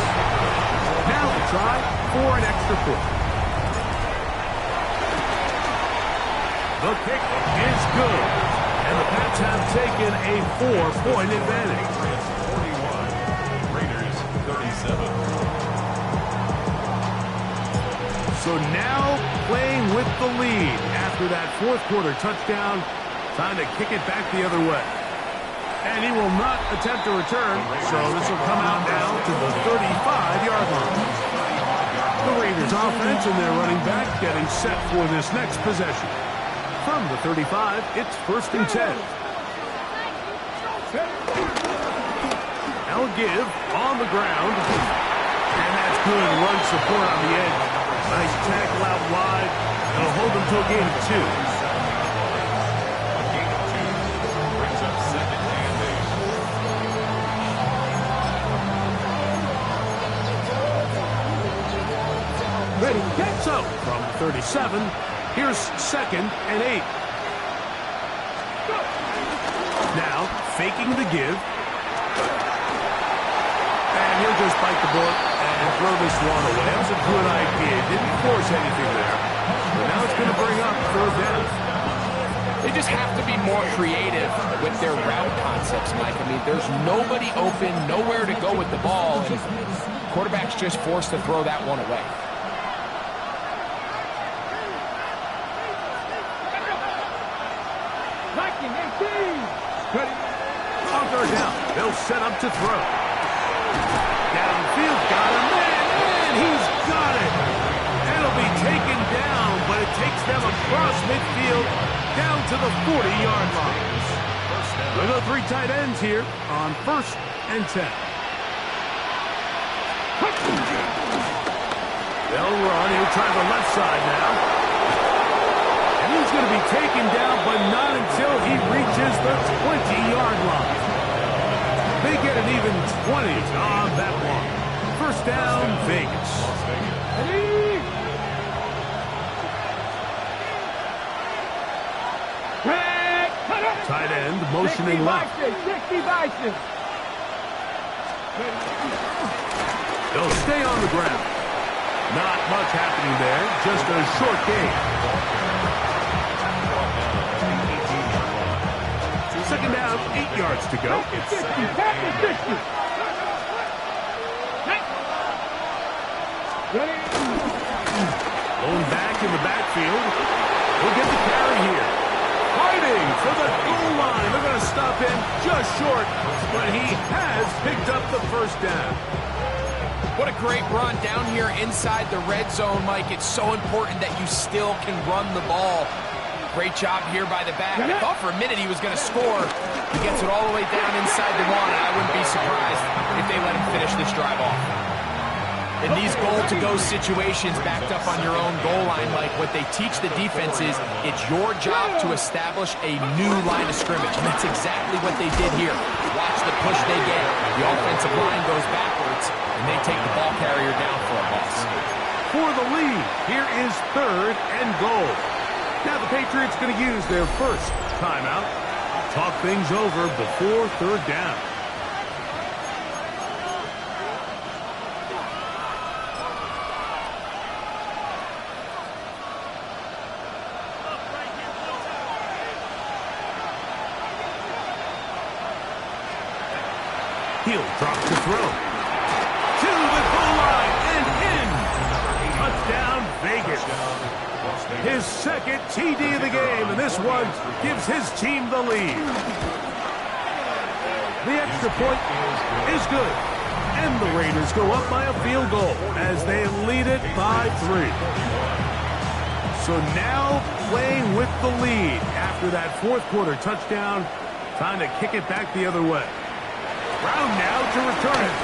Now the try for an extra point. The kick is good. And the Pats have taken a 4-point advantage. 41, Raiders 37. So now playing with the lead after that 4th quarter touchdown, trying to kick it back the other way. And he will not attempt a return, so this will come out now to the 35-yard line. The Raiders offense and their running back getting set for this next possession. From the 35, it's 1st and 10. Now give on the ground. And that's good run support on the edge. Nice tackle out wide. It'll hold them to a gain of 2. Brings up 2nd and 8. Ready, get. So, from the 37, here's 2nd and 8. Now, faking the give. And he'll just bite the bullet and throw this one away. That was a good idea. Didn't force anything there. But now it's going to bring up 3rd down. they just have to be more creative with their route concepts, Mike. I mean, there's nobody open, nowhere to go with the ball, and quarterback's just forced to throw that one away. On 3rd down, they'll set up to throw. Downfield, got him, and he's got it. It'll be taken down, but it takes them across midfield down to the 40-yard line. There go 3 tight ends here on 1st and 10. They'll run. He'll try the left side now. And he's going to be taken down, but not until he reaches the 20-yard line. They get an even 20 on that one. 1st down, Vegas. Tight end motioning left. They'll stay on the ground. Not much happening there. Just a short gain. 2nd down, 8 yards to go. Going back in the backfield. He'll get the carry here. heading for the goal line. They're going to stop him just short, but he has picked up the first down. What a great run down here inside the red zone, Mike. It's so important that you still can run the ball. Great job here by the back. I thought for a minute he was going to score. He gets it all the way down inside the one, and I wouldn't be surprised if they let him finish this drive off. In these goal-to-go situations backed up on your own goal line, Mike, what they teach the defense is it's your job to establish a new line of scrimmage, and that's exactly what they did here. Watch the push they get. The offensive line goes backwards, and they take the ball carrier down for a loss. For the lead, here is 3rd and goal. Now the Patriots going to use their first timeout. Talk things over before 3rd down. He'll drop to throw. To the goal line and in. Touchdown, Vegas. His second TD of the game, and this one gives his team the lead. The extra point is good. And the Raiders go up by a field goal as they lead it by 3. So now playing with the lead after that 4th quarter touchdown, trying to kick it back the other way. Brown now to return it.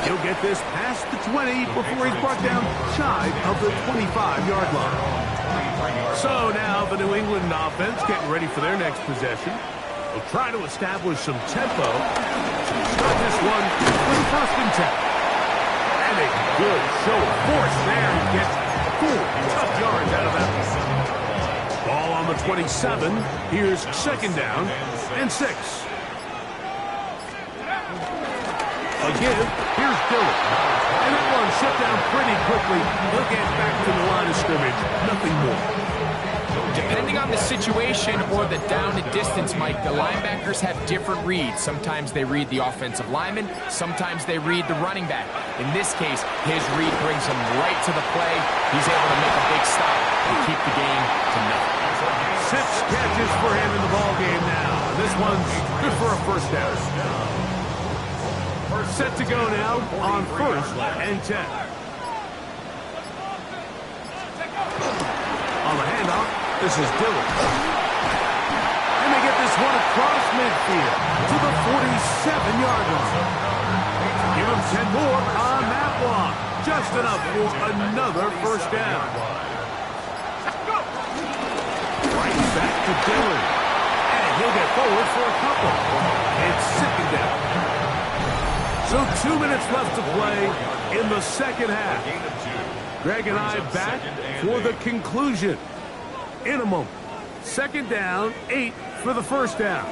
He'll get this past the 20 before he's brought down shy of the 25-yard line. So now the New England offense getting ready for their next possession. They'll try to establish some tempo. Start this one with 1st and 10. And a good show of force there. He gets 4 tough yards out of that. Ball on the 27. Here's 2nd down and 6. Again, here's Dillon. And that one shut down pretty quickly. He'll get back to the line of scrimmage. Nothing more. Depending on the situation or the down and distance, Mike, the linebackers have different reads. Sometimes they read the offensive lineman. Sometimes they read the running back. In this case, his read brings him right to the play. He's able to make a big stop and keep the game to nothing. 6 catches for him in the ball game now. This one's good for a 1st down. Set to go now on 1st and 10. On the handoff, this is Dillon. And they get this one across midfield to the 47-yard line. Give them 10 more on that one. Just enough for another 1st down. Right back to Dillon. And he'll get forward for a couple. It's 2nd down. So 2 minutes left to play in the 2nd half. Greg and I back for the conclusion. In a moment. 2nd down, 8 for the 1st down.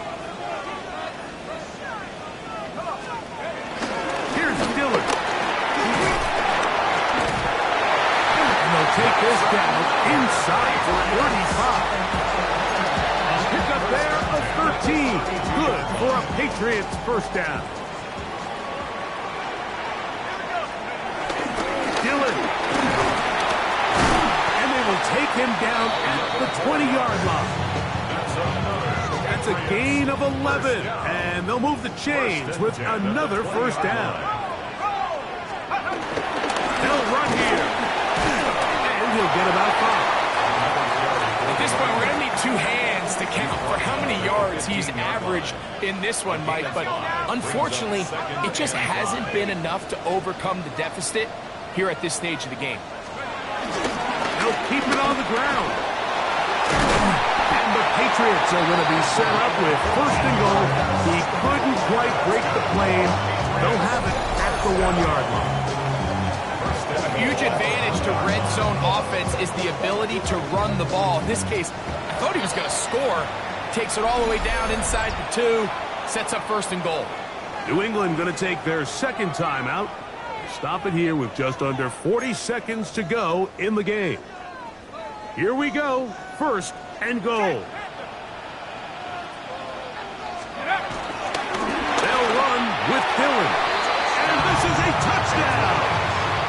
Here's Dillon. And they'll take this down inside for 35. A pickup there of 13. Good for a Patriots 1st down. Take him down at the 20-yard line. That's a gain of 11, and they'll move the chains with another 1st down. They'll run here, and he'll get about 5. At this point, we're going to need 2 hands to count for how many yards he's averaged in this one, Mike, but unfortunately, it just hasn't been enough to overcome the deficit here at this stage of the game. They'll keep it on the ground. And the Patriots are going to be set up with 1st and goal. He couldn't quite break the plane. They'll have it at the 1-yard line. A huge advantage to red zone offense is the ability to run the ball. In this case, I thought he was going to score. Takes it all the way down inside the 2. Sets up 1st and goal. New England going to take their 2nd timeout. Stop it here with just under 40 seconds to go in the game. Here we go. 1st and goal. They'll run with Dillon. And this is a touchdown.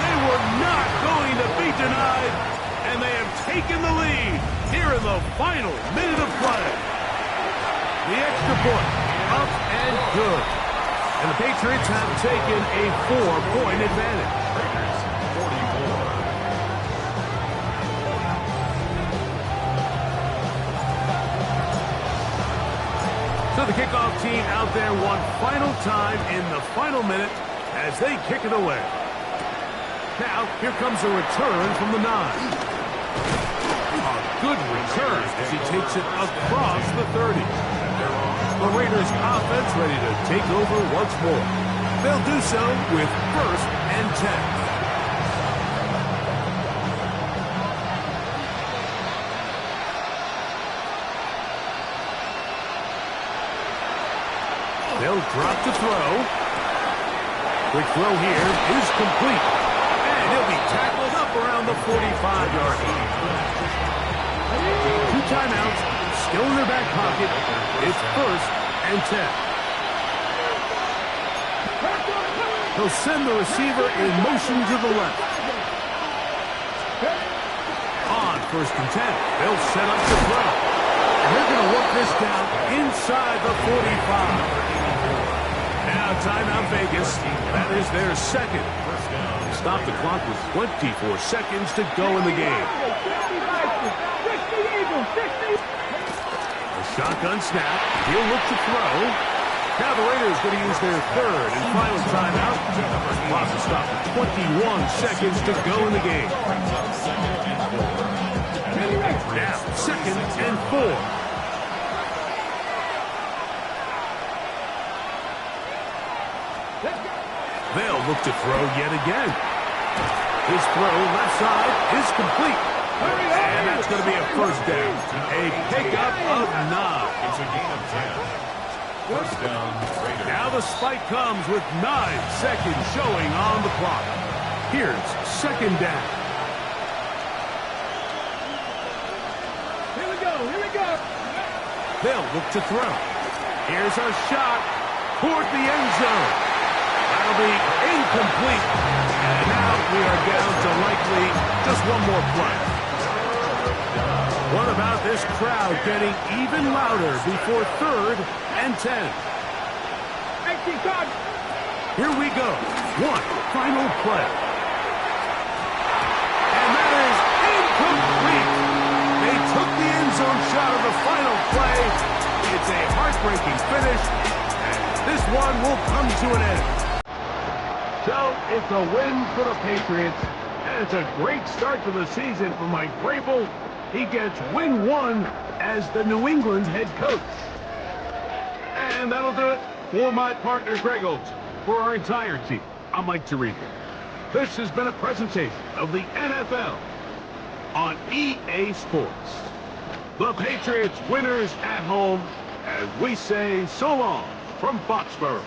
They were not going to be denied. And they have taken the lead here in the final minute of play. The extra point. Up and good. And the Patriots have taken a 4-point advantage. Raiders, 44. So the kickoff team out there one final time in the final minute as they kick it away. Now, here comes a return from the 9. A good return as he takes it across the 30. The Raiders offense ready to take over once more. They'll do so with 1st and 10. They'll drop to throw. Quick throw here is complete. And he'll be tackled up around the 45-yard line. 2 timeouts, still in their back pocket. It's 1st and 10. He'll send the receiver in motion to the left. On 1st and 10, they'll set up the throw. And they're going to work this down inside the 45. Now timeout Vegas. That is their 2nd. Stop the clock with 24 seconds to go in the game. A shotgun snap. He'll look to throw. Now the Raiders going to use their 3rd and final timeout. Clock will stop with 21 seconds to go in the game. Now 2nd and 4. They'll look to throw yet again. His throw left side is complete. And that's going to be a 1st down. A pickup of 9. It's a gain of 10. 1st down, Raiders. Now the spike comes with 9 seconds showing on the clock. Here's 2nd down. Here we go. Here we go. They'll look to throw. Here's a shot toward the end zone. That'll be incomplete. And now we are down to likely just one more play. What about this crowd getting even louder before 3rd and 10? Here we go. One final play. And that is incomplete. They took the end zone shot of the final play. It's a heartbreaking finish. And this one will come to an end. So, it's a win for the Patriots, and it's a great start to the season for Mike Vrabel. He gets win 1 as the New England head coach. And that'll do it for my partner, Greg Oaks. For our entire team, I'm Mike Tirico. This has been a presentation of the NFL on EA Sports. The Patriots winners at home, as we say so long from Foxborough.